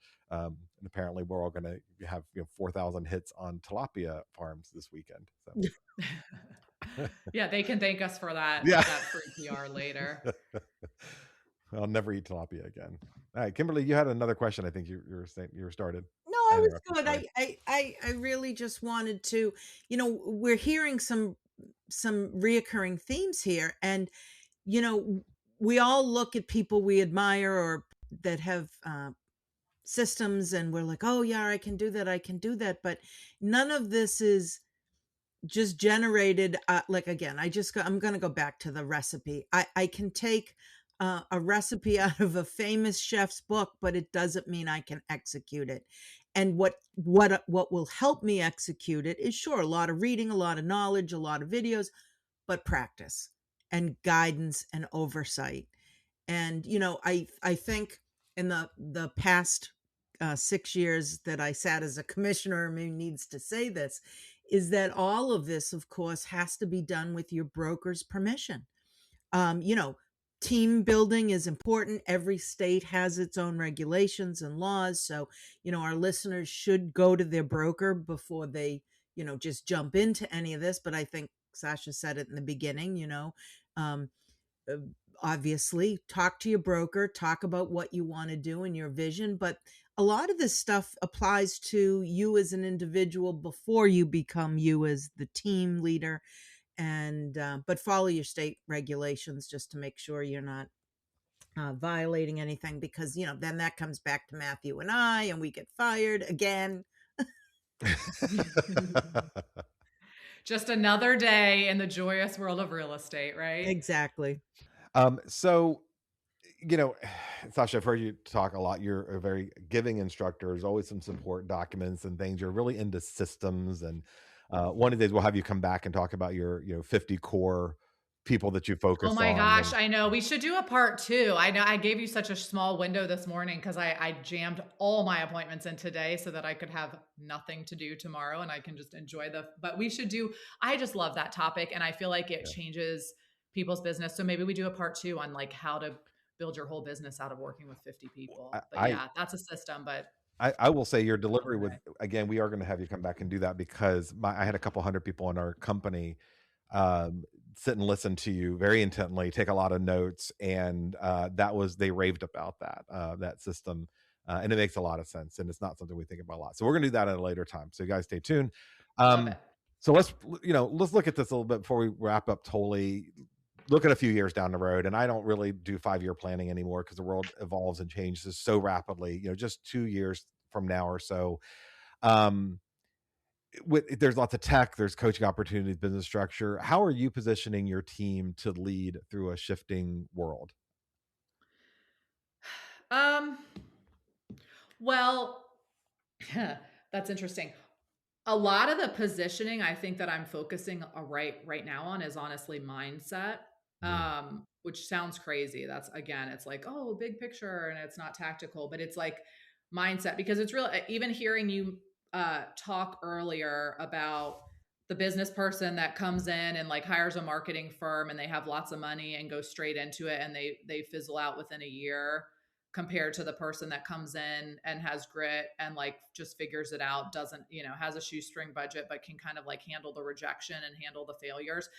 apparently we're all going to have 4,000 hits on tilapia farms this weekend. So.
Yeah, they can thank us for that.
Yeah.
That free PR later.
I'll never eat tilapia again. All right, Kimberly, you had another question. I think you were saying you were started.
No, I was good. I really just wanted to, we're hearing some reoccurring themes here, and we all look at people we admire or that have systems, and we're like, oh yeah, I can do that, but none of this is just generated like, again, I'm gonna go back to the recipe. I can take a recipe out of a famous chef's book, but it doesn't mean I can execute it. And what will help me execute it is, sure, a lot of reading, a lot of knowledge, a lot of videos, but practice and guidance and oversight. And I think in the past 6 years that I sat as a commissioner, who needs to say this, is that all of this, of course, has to be done with your broker's permission. Team building is important. Every state has its own regulations and laws. So, our listeners should go to their broker before they, just jump into any of this. But I think Sasha said it in the beginning, obviously talk to your broker, talk about what you want to do and your vision. But a lot of this stuff applies to you as an individual before you become you as the team leader. And but follow your state regulations just to make sure you're not violating anything, because then that comes back to Matthew and I, and we get fired again.
Just another day in the joyous world of real estate, right?
Exactly.
So, Sasha, I've heard you talk a lot. You're a very giving instructor. There's always some support documents and things. You're really into systems and One of the days we'll have you come back and talk about your 50 core people that you
Oh
focus
my
on.
gosh, I know. We should do a part 2. I know I gave you such a small window this morning because I jammed all my appointments in today so that I could have nothing to do tomorrow and I can just enjoy but we should do, I just love that topic and I feel like it changes people's business. So maybe we do a part 2 on like how to build your whole business out of working with 50 people. But yeah, that's a system, but
I will say your delivery with, again, we are going to have you come back and do that because I had a couple hundred people in our company sit and listen to you very intently, take a lot of notes, and they raved about that system, and it makes a lot of sense, and it's not something we think about a lot. So we're gonna do that at a later time. So you guys stay tuned.
Love it.
So let's look at this a little bit before we wrap up. Totally look at a few years down the road, and I don't really do 5-year planning anymore because the world evolves and changes so rapidly. Just 2 years from now or so. There's lots of tech, there's coaching opportunities, business structure. How are you positioning your team to lead through a shifting world?
Well, that's interesting. A lot of the positioning I think that I'm focusing right now on is honestly mindset. Which sounds crazy. That's, again, it's like, oh, big picture and it's not tactical, but it's like mindset, because it's real. Even hearing you talk earlier about the business person that comes in and like hires a marketing firm and they have lots of money and go straight into it and they fizzle out within a year, compared to the person that comes in and has grit and like just figures it out, doesn't, has a shoestring budget, but can kind of like handle the rejection and handle the failures.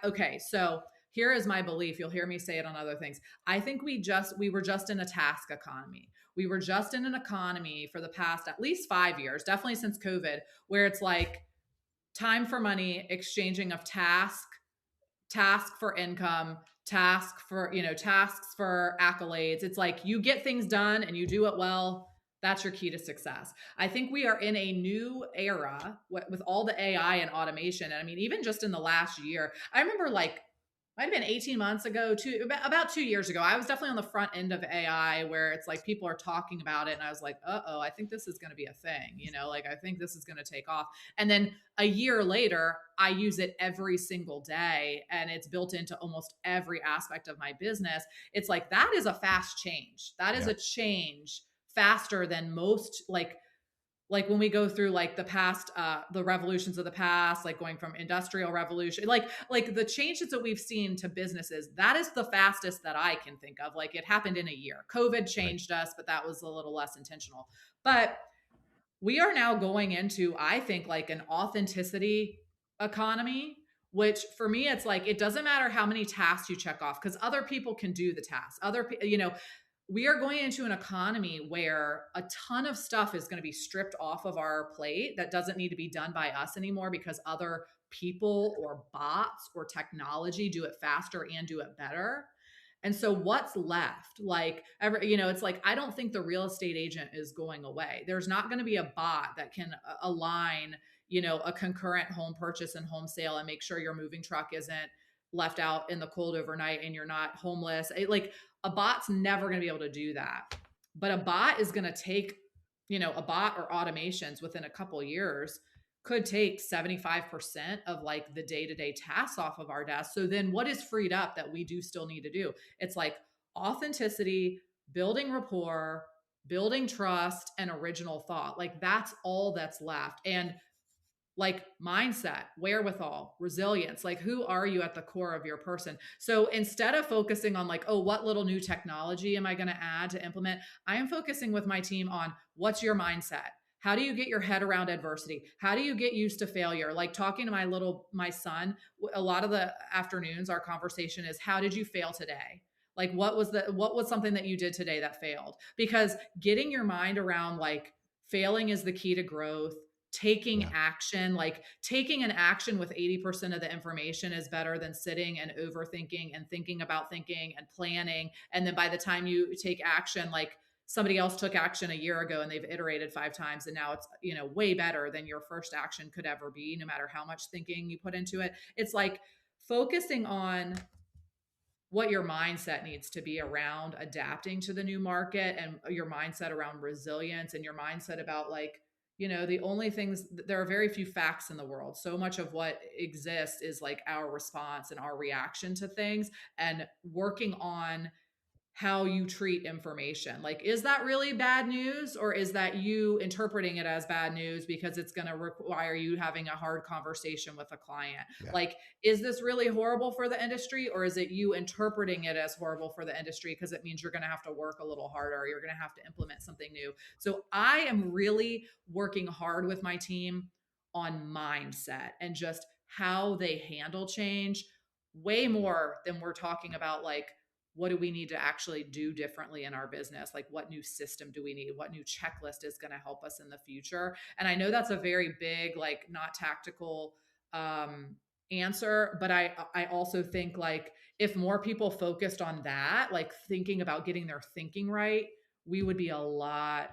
Okay, so here is my belief. You'll hear me say it on other things. I think we were just in a task economy. We were just in an economy for the past at least 5 years, definitely since COVID, where it's like time for money, exchanging of task for income, tasks for accolades. It's like you get things done and you do it well. That's your key to success. I think we are in a new era with all the AI and automation. And I mean, even just in the last year, I remember like, might have been 18 months ago, about 2 years ago, I was definitely on the front end of AI where it's like people are talking about it. And I was like, I think this is going to be a thing, like I think this is going to take off. And then a year later, I use it every single day and it's built into almost every aspect of my business. It's like, that is a fast change. That is a change faster than most, like when we go through like the past, the revolutions of the past, like going from industrial revolution, like the changes that we've seen to businesses, that is the fastest that I can think of. Like it happened in a year. COVID changed us, but that was a little less intentional. But we are now going into, I think, like an authenticity economy, which for me, it's like, it doesn't matter how many tasks you check off because other people can do the tasks. We are going into an economy where a ton of stuff is going to be stripped off of our plate that doesn't need to be done by us anymore because other people or bots or technology do it faster and do it better. And so what's left? It's like, I don't think the real estate agent is going away. There's not going to be a bot that can align, a concurrent home purchase and home sale and make sure your moving truck isn't left out in the cold overnight and you're not homeless. A bot's never going to be able to do that. But a bot is going to take, a bot or automations within a couple of years could take 75% of like the day-to-day tasks off of our desk. So then what is freed up that we do still need to do? It's like authenticity, building rapport, building trust, and original thought. Like that's all that's left. And like mindset, wherewithal, resilience, like who are you at the core of your person? So instead of focusing on like, oh, what little new technology am I going to add to implement? I am focusing with my team on what's your mindset? How do you get your head around adversity? How do you get used to failure? Like talking to my son, a lot of the afternoons, our conversation is, how did you fail today? Like what was something that you did today that failed? Because getting your mind around like failing is the key to growth. Taking action, like taking an action with 80% of the information is better than sitting and overthinking and thinking about thinking and planning. And then by the time you take action, like somebody else took action a year ago and they've iterated 5 times and now it's, way better than your first action could ever be, no matter how much thinking you put into it. It's like focusing on what your mindset needs to be around adapting to the new market and your mindset around resilience and your mindset about like, the only things, there are very few facts in the world. So much of what exists is like our response and our reaction to things, and working on how you treat information. Like, is that really bad news, or is that you interpreting it as bad news because it's going to require you having a hard conversation with a client?
Yeah.
Like, is this really horrible for the industry, or is it you interpreting it as horrible for the industry because it means you're going to have to work a little harder, or you're going to have to implement something new? So I am really working hard with my team on mindset and just how they handle change, way more than we're talking about like, what do we need to actually do differently in our business? Like, what new system do we need? What new checklist is going to help us in the future? And I know that's a very big, like, not tactical answer, but I also think, like, if more people focused on that, like thinking about getting their thinking right, we would be a lot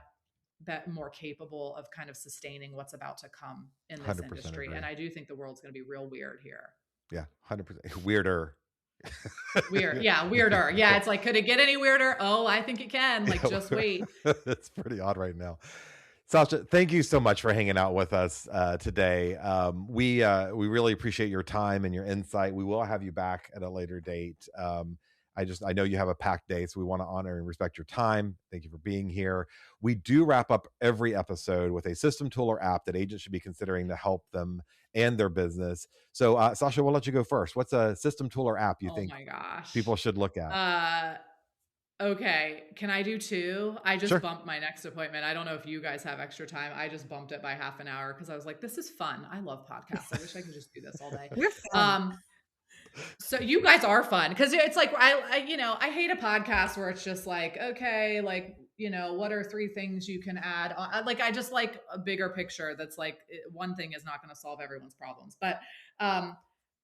more capable of kind of sustaining what's about to come in this
100%
industry.
agree.
And I do think the world's going to be real weird here.
Yeah, 100% weirder.
Weird. Yeah, weirder. Yeah, it's like, could it get any weirder? Oh, I think it can. Like, just wait.
It's pretty odd right now. Sasha, thank you so much for hanging out with us today. We really appreciate your time and your insight. We will have you back at a later date. I know you have a packed day, so we want to honor and respect your time. Thank you for being here. We do wrap up every episode with a system, tool, or app that agents should be considering to help them and their business. So, Sasha, we'll let you go first. What's a system, tool, or app you think people should look at?
Okay. Can I do 2? I just
Sure.
bumped my next appointment. I don't know if you guys have extra time. I just bumped it by half an hour because I was like, this is fun. I love podcasts. I wish I could just do this all day.
We're fun.
So you guys are fun because it's like, I hate a podcast where it's just like, okay, like, what are 3 things you can add on? Like, I just like a bigger picture. That's like, one thing is not going to solve everyone's problems, but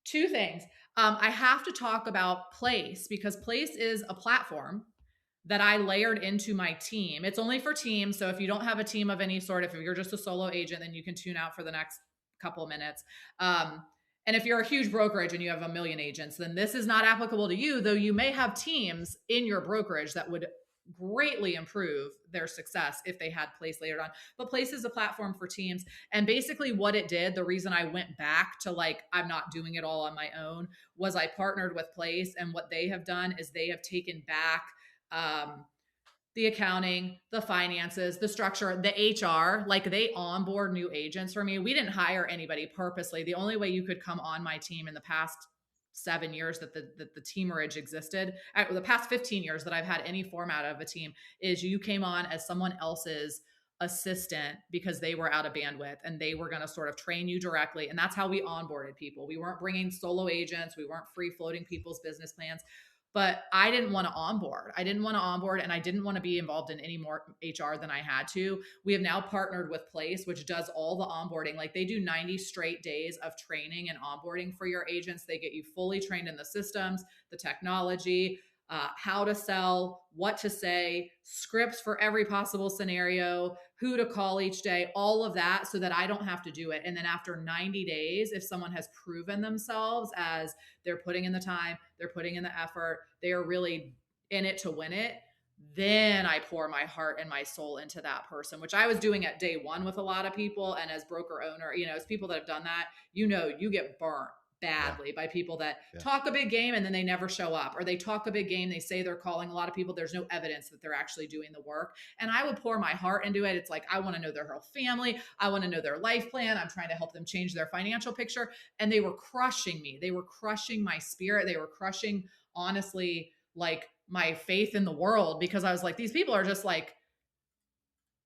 2 things. I have to talk about Place, because Place is a platform that I layered into my team. It's only for teams. So if you don't have a team of any sort, if you're just a solo agent, then you can tune out for the next couple of minutes. And if you're a huge brokerage and you have 1 million agents, then this is not applicable to you, though you may have teams in your brokerage that would greatly improve their success if they had Place layered on. But Place is a platform for teams. And basically what it did, the reason I went back to like, I'm not doing it all on my own, was I partnered with Place. And what they have done is they have taken back the accounting, the finances, the structure, the HR. Like, they onboard new agents for me. We didn't hire anybody purposely. The only way you could come on my team in the past 7 years that the teamerage existed, the past 15 years that I've had any format of a team, is you came on as someone else's assistant because they were out of bandwidth and they were going to sort of train you directly. And that's how we onboarded people. We weren't bringing solo agents. We weren't free floating people's business plans. But I didn't want to onboard. And I didn't want to be involved in any more HR than I had to. We have now partnered with Place, which does all the onboarding. Like, they do 90 straight days of training and onboarding for your agents. They get you fully trained in the systems, the technology, how to sell, what to say, scripts for every possible scenario, who to call each day, all of that, so that I don't have to do it. And then after 90 days, if someone has proven themselves as they're putting in the time, they're putting in the effort, they are really in it to win it, then I pour my heart and my soul into that person, which I was doing at day 1 with a lot of people. And as broker owner, as people that have done that, you get burnt badly by people that talk a big game and then they never show up, or they talk a big game, they say they're calling a lot of people, there's no evidence that they're actually doing the work. And I would pour my heart into it. It's like, I want to know their whole family, I want to know their life plan, I'm trying to help them change their financial picture. And they were crushing me, they were crushing my spirit, they were crushing, honestly, like, my faith in the world, because I was like, these people are just like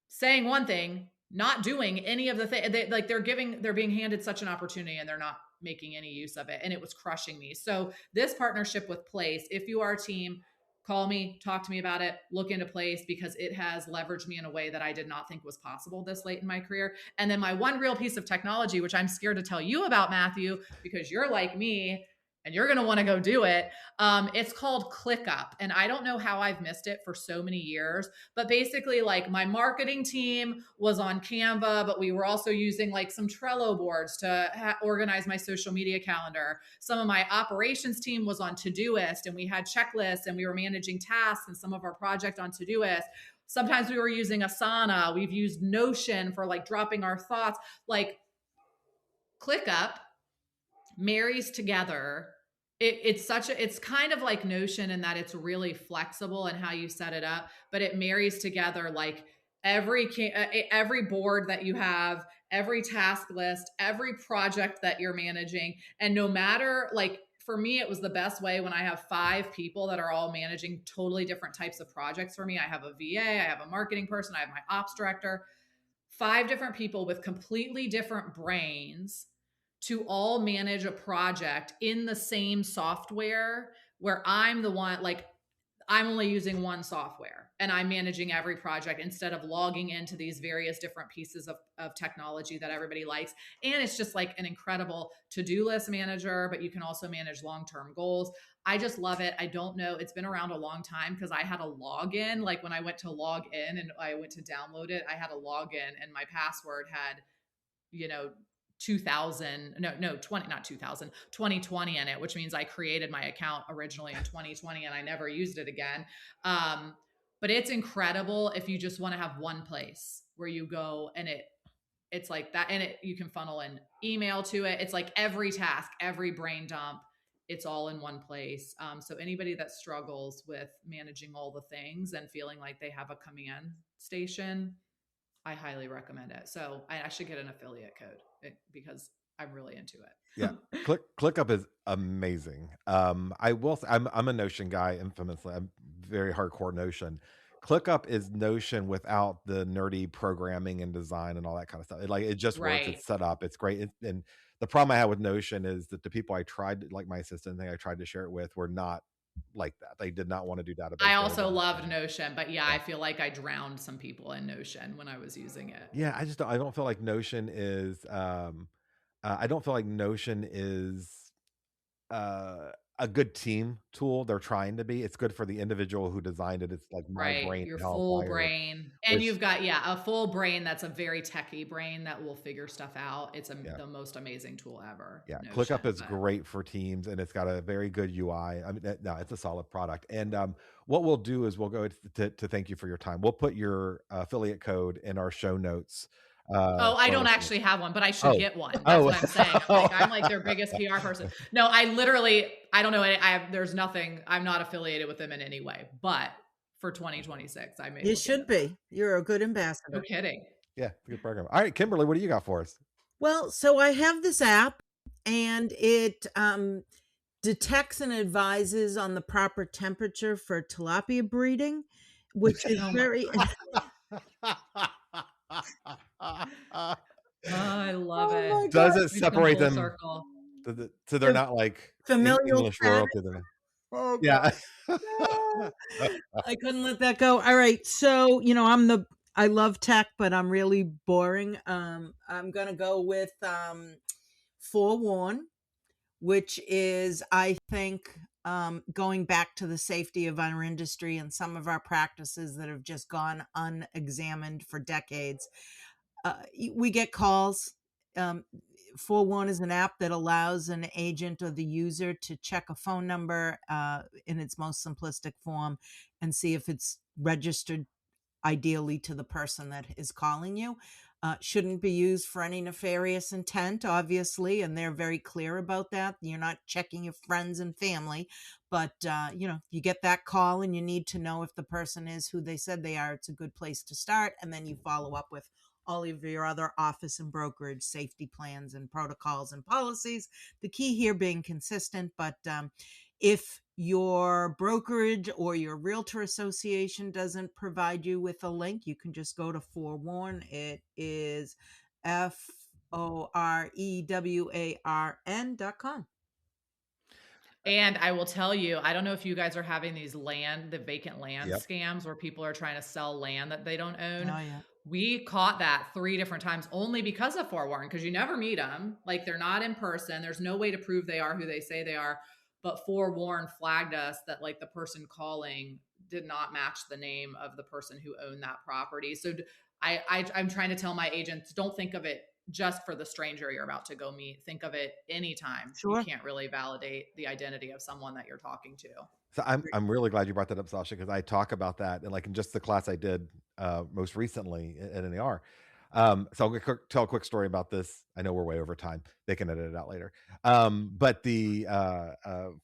saying one thing, not doing any of the thing. They're being handed such an opportunity and they're not making any use of it. And it was crushing me. So this partnership with Place, if you are a team, call me, talk to me about it, look into Place, because it has leveraged me in a way that I did not think was possible this late in my career. And then my one real piece of technology, which I'm scared to tell you about, Matthew, because you're like me and you're going to want to go do it. It's called ClickUp. And I don't know how I've missed it for so many years, but basically, like, my marketing team was on Canva, but we were also using like some Trello boards to organize my social media calendar. Some of my operations team was on Todoist, and we had checklists and we were managing tasks and some of our project on Todoist. Sometimes we were using Asana. We've used Notion for like dropping our thoughts. Like ClickUp marries together. It's kind of like Notion in that it's really flexible in how you set it up, but it marries together like every board that you have, every task list, every project that you're managing. And no matter, like, for me, it was the best way when I have 5 people that are all managing totally different types of projects for me. I have a VA, I have a marketing person, I have my ops director, 5 different people with completely different brains to all manage a project in the same software, where I'm the one, like, I'm only using one software and I'm managing every project instead of logging into these various different pieces of technology that everybody likes. And it's just like an incredible to-do list manager, but you can also manage long-term goals. I just love it. I don't know. It's been around a long time because I had a login. Like when I went to log in and I went to download it, I had a login and my password had, 2000, no, 20, not 2000, 2020 in it, which means I created my account originally in 2020 and I never used it again. But it's incredible if you just want to have one place where you go and it's like that. And you can funnel in email to it. It's like every task, every brain dump, it's all in one place. So anybody that struggles with managing all the things and feeling like they have a command station, I highly recommend it. So I should get an affiliate code because I'm really into it.
Yeah. ClickUp is amazing. I will say, I'm a Notion guy, infamously. I'm very hardcore Notion. ClickUp is Notion without the nerdy programming and design and all that kind of stuff. It just works.
Right.
It's set up. It's great. And the problem I had with Notion is that the people I tried, like my assistant thing I tried to share it with, were not like that. They did not want to do database.
I also loved Notion, but yeah, I feel like I drowned some people in Notion when I was using it.
Yeah, I don't feel like Notion is I don't feel like Notion is a good team tool. They're trying to be. It's good for the individual who designed it. It's like my brain,
your
and
full
Hellfire,
brain, and you've got a full brain that's a very techie brain that will figure stuff out. It's the most amazing tool ever.
Yeah,
Notion,
ClickUp is great for teams, and it's got a very good UI. I mean, no, it's a solid product. And what we'll do is we'll go to thank you for your time. We'll put your affiliate code in our show notes.
I don't actually have one, but I should get one. That's what I'm saying. I'm like their biggest PR person. No, I don't know. There's nothing. I'm not affiliated with them in any way. But for 2026, I may.
You should be. You're a good ambassador.
No kidding.
Yeah, it's a good program. All right, Kimberly, what do you got for us?
Well, so I have this app, and it detects and advises on the proper temperature for tilapia breeding, which is very.
I love it.
Does it separate them? So they're not like
familial
English royalty.
Oh,
yeah.
I couldn't let that go. All right. So, I love tech, but I'm really boring. I'm going to go with Forewarn, which is, I think, going back to the safety of our industry and some of our practices that have just gone unexamined for decades. We get calls. Forewarn is an app that allows an agent or the user to check a phone number in its most simplistic form and see if it's registered ideally to the person that is calling you. Shouldn't be used for any nefarious intent, obviously, and they're very clear about that. You're not checking your friends and family, but you get that call and you need to know if the person is who they said they are. It's a good place to start, and then you follow up with all of your other office and brokerage safety plans and protocols and policies. The key here being consistent, but if your brokerage or your realtor association doesn't provide you with a link, you can just go to Forewarn. It is FOREWARN.com.
And I will tell you, I don't know if you guys are having these the vacant land scams where people are trying to sell land that they don't own.
Oh, yeah.
We caught that 3 different times only because of Forewarn, because you never meet them. Like, they're not in person. There's no way to prove they are who they say they are. But Forewarn flagged us that like the person calling did not match the name of the person who owned that property. So I'm trying to tell my agents, don't think of it just for the stranger you're about to go meet. Think of it anytime. You
Sure.
can't really validate the identity of someone that you're talking to.
So I'm really glad you brought that up, Sasha, because I talk about that and like in just the class I did most recently at NAR. So I'll tell a quick story about this. I know we're way over time. They can edit it out later. But the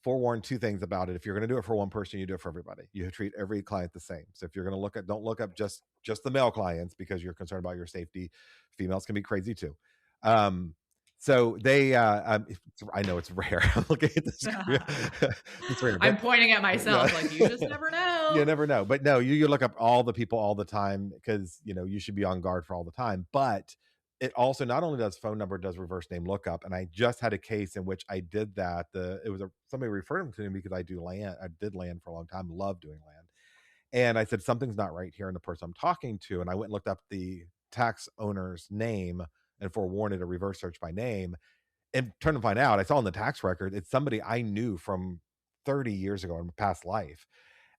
forewarn two things about it. If you're going to do it for one person, you do it for everybody. You treat every client the same. So if you're going to look at, don't look up just the male clients because you're concerned about your safety. Females can be crazy too. So they, I know it's rare. I'm looking at this. It's rare,
I'm
but
pointing at myself
yeah.
like, you just never know.
You never know. But no, you look up all the people all the time because, you know, you should be on guard for all the time. But it also not only does phone number, does reverse name lookup. And I just had a case in which I did that. It was somebody referred them to me because I did land for a long time, love doing land. And I said, something's not right here in the person I'm talking to. And I went and looked up the tax owner's name and forewarned it a reverse search by name. And turned to find out, I saw in the tax record, it's somebody I knew from 30 years ago in my past life.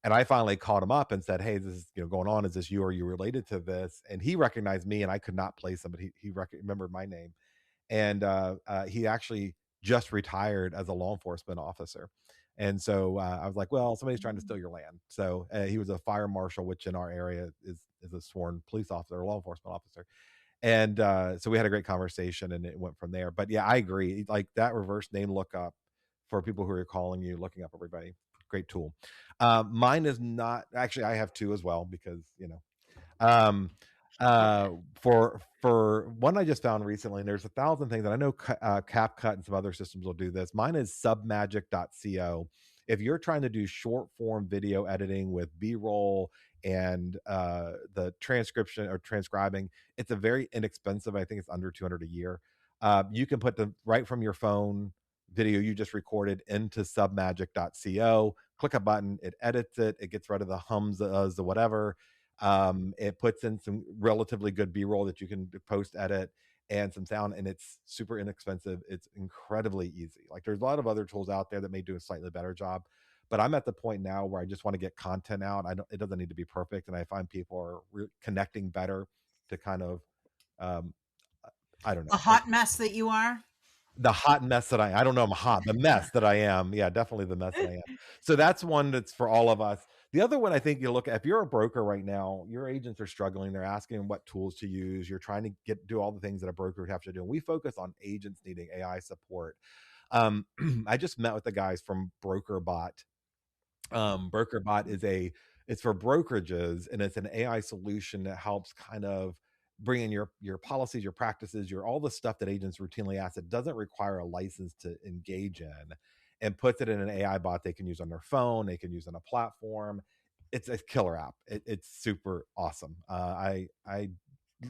And I finally called him up and said, hey, this is going on. Is this you? Are you related to this? And he recognized me and I could not place him, but he remembered my name. And he actually just retired as a law enforcement officer. And so I was like, well, somebody's trying to steal your land. So he was a fire marshal, which in our area is a sworn police officer, or law enforcement officer. And so we had a great conversation and it went from there. But yeah, I agree. Like that reverse name lookup for people who are calling you, looking up everybody, great tool. Mine is not actually, I have two as well because, for one I just found recently, and there's 1,000 things, and I know CapCut and some other systems will do this. Mine is submagic.co. If you're trying to do short form video editing with B-roll and the transcription or transcribing, it's a very inexpensive, I think it's under $200 a year. You can put right from your phone video you just recorded into submagic.co, click a button, it edits it, it gets rid of the hums, the whatever. It puts in some relatively good B-roll that you can post edit and some sound, and it's super inexpensive. It's incredibly easy. Like there's a lot of other tools out there that may do a slightly better job, but I'm at the point now where I just want to get content out. It doesn't need to be perfect. And I find people are connecting better to kind of, I don't know.
A hot mess that you are.
The hot mess that I don't know, I'm hot, the mess that I am. Yeah, definitely the mess that I am. So that's one that's for all of us. The other one I think you look at, if you're a broker right now, your agents are struggling. They're asking what tools to use. You're trying to do all the things that a broker would have to do. And we focus on agents needing AI support. I just met with the guys from BrokerBot. BrokerBot it's for brokerages, and it's an AI solution that helps kind of bring in your policies, your practices, your all the stuff that agents routinely ask. It doesn't require a license to engage in, and puts it in an AI bot they can use on their phone, they can use on a platform. It's a killer app. It's super awesome. I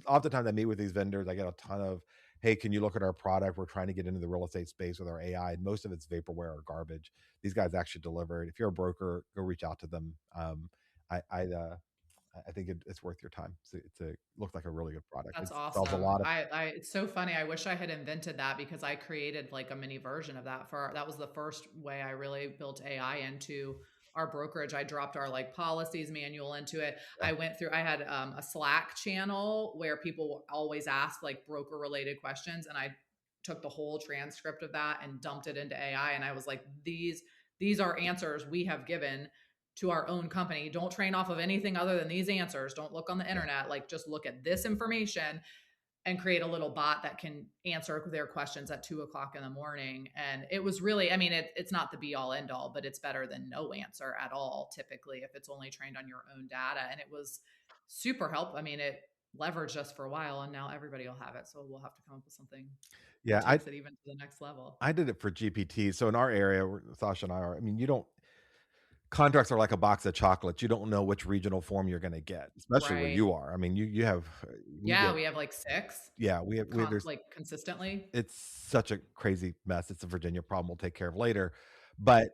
oftentimes I meet with these vendors, I get a ton of, hey, can you look at our product? We're trying to get into the real estate space with our AI. And most of it's vaporware or garbage. These guys actually deliver it. If you're a broker, go reach out to them. I think it's worth your time. It looks like a really good product.
That's
It solves a
awesome.
lot of.
It's so funny. I wish I had invented that because I created like a mini version of that that was the first way I really built AI into our brokerage. I dropped our like policies manual into it.
Yeah.
I had a Slack channel where people always ask like broker related questions. And I took the whole transcript of that and dumped it into AI. And I was like, these are answers we have given to our own company. Don't train off of anything other than these answers. Don't look on the internet. Like just look at this information and create a little bot that can answer their questions at 2:00 in the morning. And it was really, I mean, it's not the be all end all, but it's better than no answer at all. Typically, if it's only trained on your own data. And it was super helpful. I mean, it leveraged us for a while and now everybody will have it. So we'll have to come up with something that takes it even to the next level.
I did it for GPT. So in our area, where Sasha and I are, I mean, contracts are like a box of chocolates. You don't know which regional form you're going to get, especially where you are. I mean, you have,
we have like 6.
Yeah. We have there's
like consistently.
It's such a crazy mess. It's a Virginia problem we'll take care of later. But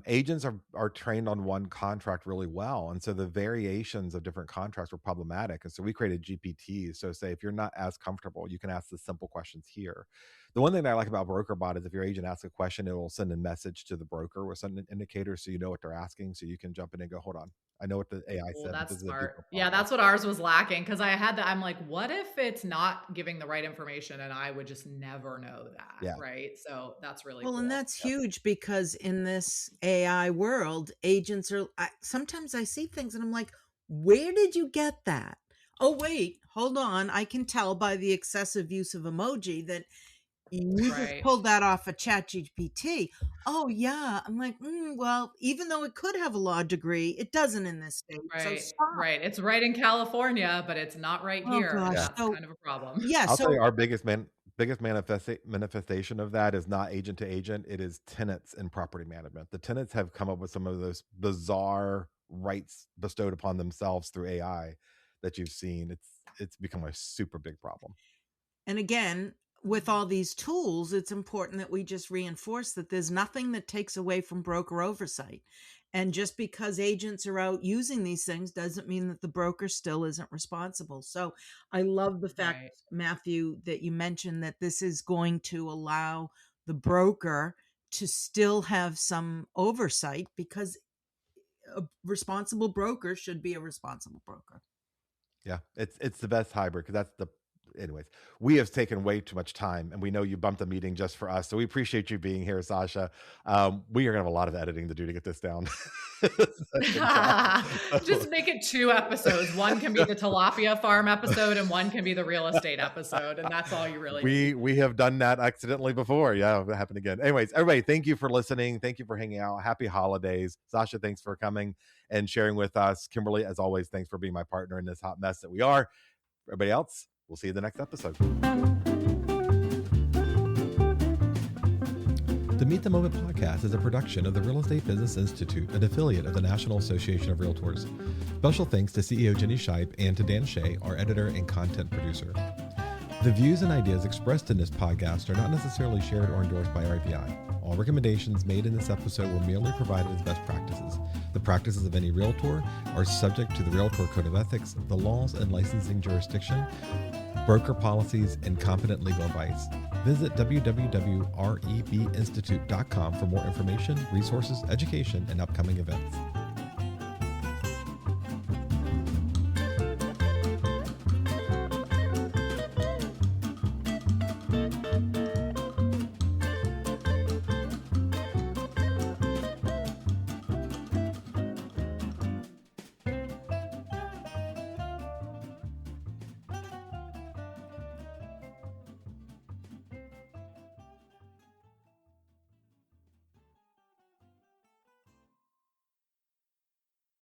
agents are trained on one contract really well. And so the variations of different contracts were problematic. And so we created GPTs. So say if you're not as comfortable, you can ask the simple questions here. The one thing that I like about BrokerBot is if your agent asks a question, it will send a message to the broker with some indicator so you know what they're asking. So you can jump in and go, hold on, I know what the AI
Well,
said, but
that's
this is a
smart.
deeper
Yeah,
problem.
that's what ours was lacking because I had that. I'm like, what if it's not giving the right information and I would just never know that,
Yeah.
right? So that's really
Well, and
cool.
that's huge because in this AI world, agents are, sometimes I see things and I'm like, where did you get that? Oh, wait, hold on. I can tell by the excessive use of emoji that you just
Right.
pulled that off of ChatGPT. Oh, yeah. I'm like, well, even though it could have a law degree, it doesn't in this state. So
Right.
stop.
Right. It's right in California, but it's not right
Oh,
here. And
gosh.
Yeah.
that's
So,
kind of a problem.
yeah.
I'll tell you,
So,
our biggest manifestation of that is not agent to agent. It is tenants in property management. The tenants have come up with some of those bizarre rights bestowed upon themselves through AI that you've seen. It's become a super big problem.
and again, with all these tools, it's important that we just reinforce that there's nothing that takes away from broker oversight. And just because agents are out using these things doesn't mean that the broker still isn't responsible. So I love the fact,
Right.
Matthew, that you mentioned that this is going to allow the broker to still have some oversight, because a responsible broker should be a responsible broker.
Yeah, it's the best hybrid, because that's the. Anyways, we have taken way too much time, and we know you bumped the meeting just for us, so we appreciate you being here, Sasha. We are gonna have a lot of editing to do to get this down.
Just make it 2 episodes. One can be the tilapia farm episode and one can be the real estate episode. And that's all you really need.
We have done that accidentally before. Yeah, it'll happen again. Anyways, everybody, thank you for listening. Thank you for hanging out. Happy holidays. Sasha, thanks for coming and sharing with us. Kimberly, as always, thanks for being my partner in this hot mess that we are. Everybody else, we'll see you in the next episode. The Meet the Moment podcast is a production of the Real Estate Business Institute, an affiliate of the National Association of Realtors. Special thanks to CEO Jenny Scheib and to Dan Shea, our editor and content producer. The views and ideas expressed in this podcast are not necessarily shared or endorsed by REBI. All recommendations made in this episode were merely provided as best practices. The practices of any realtor are subject to the Realtor Code of Ethics, the laws and licensing jurisdiction, broker policies, and competent legal advice. Visit www.rebinstitute.com for more information, resources, education, and upcoming events.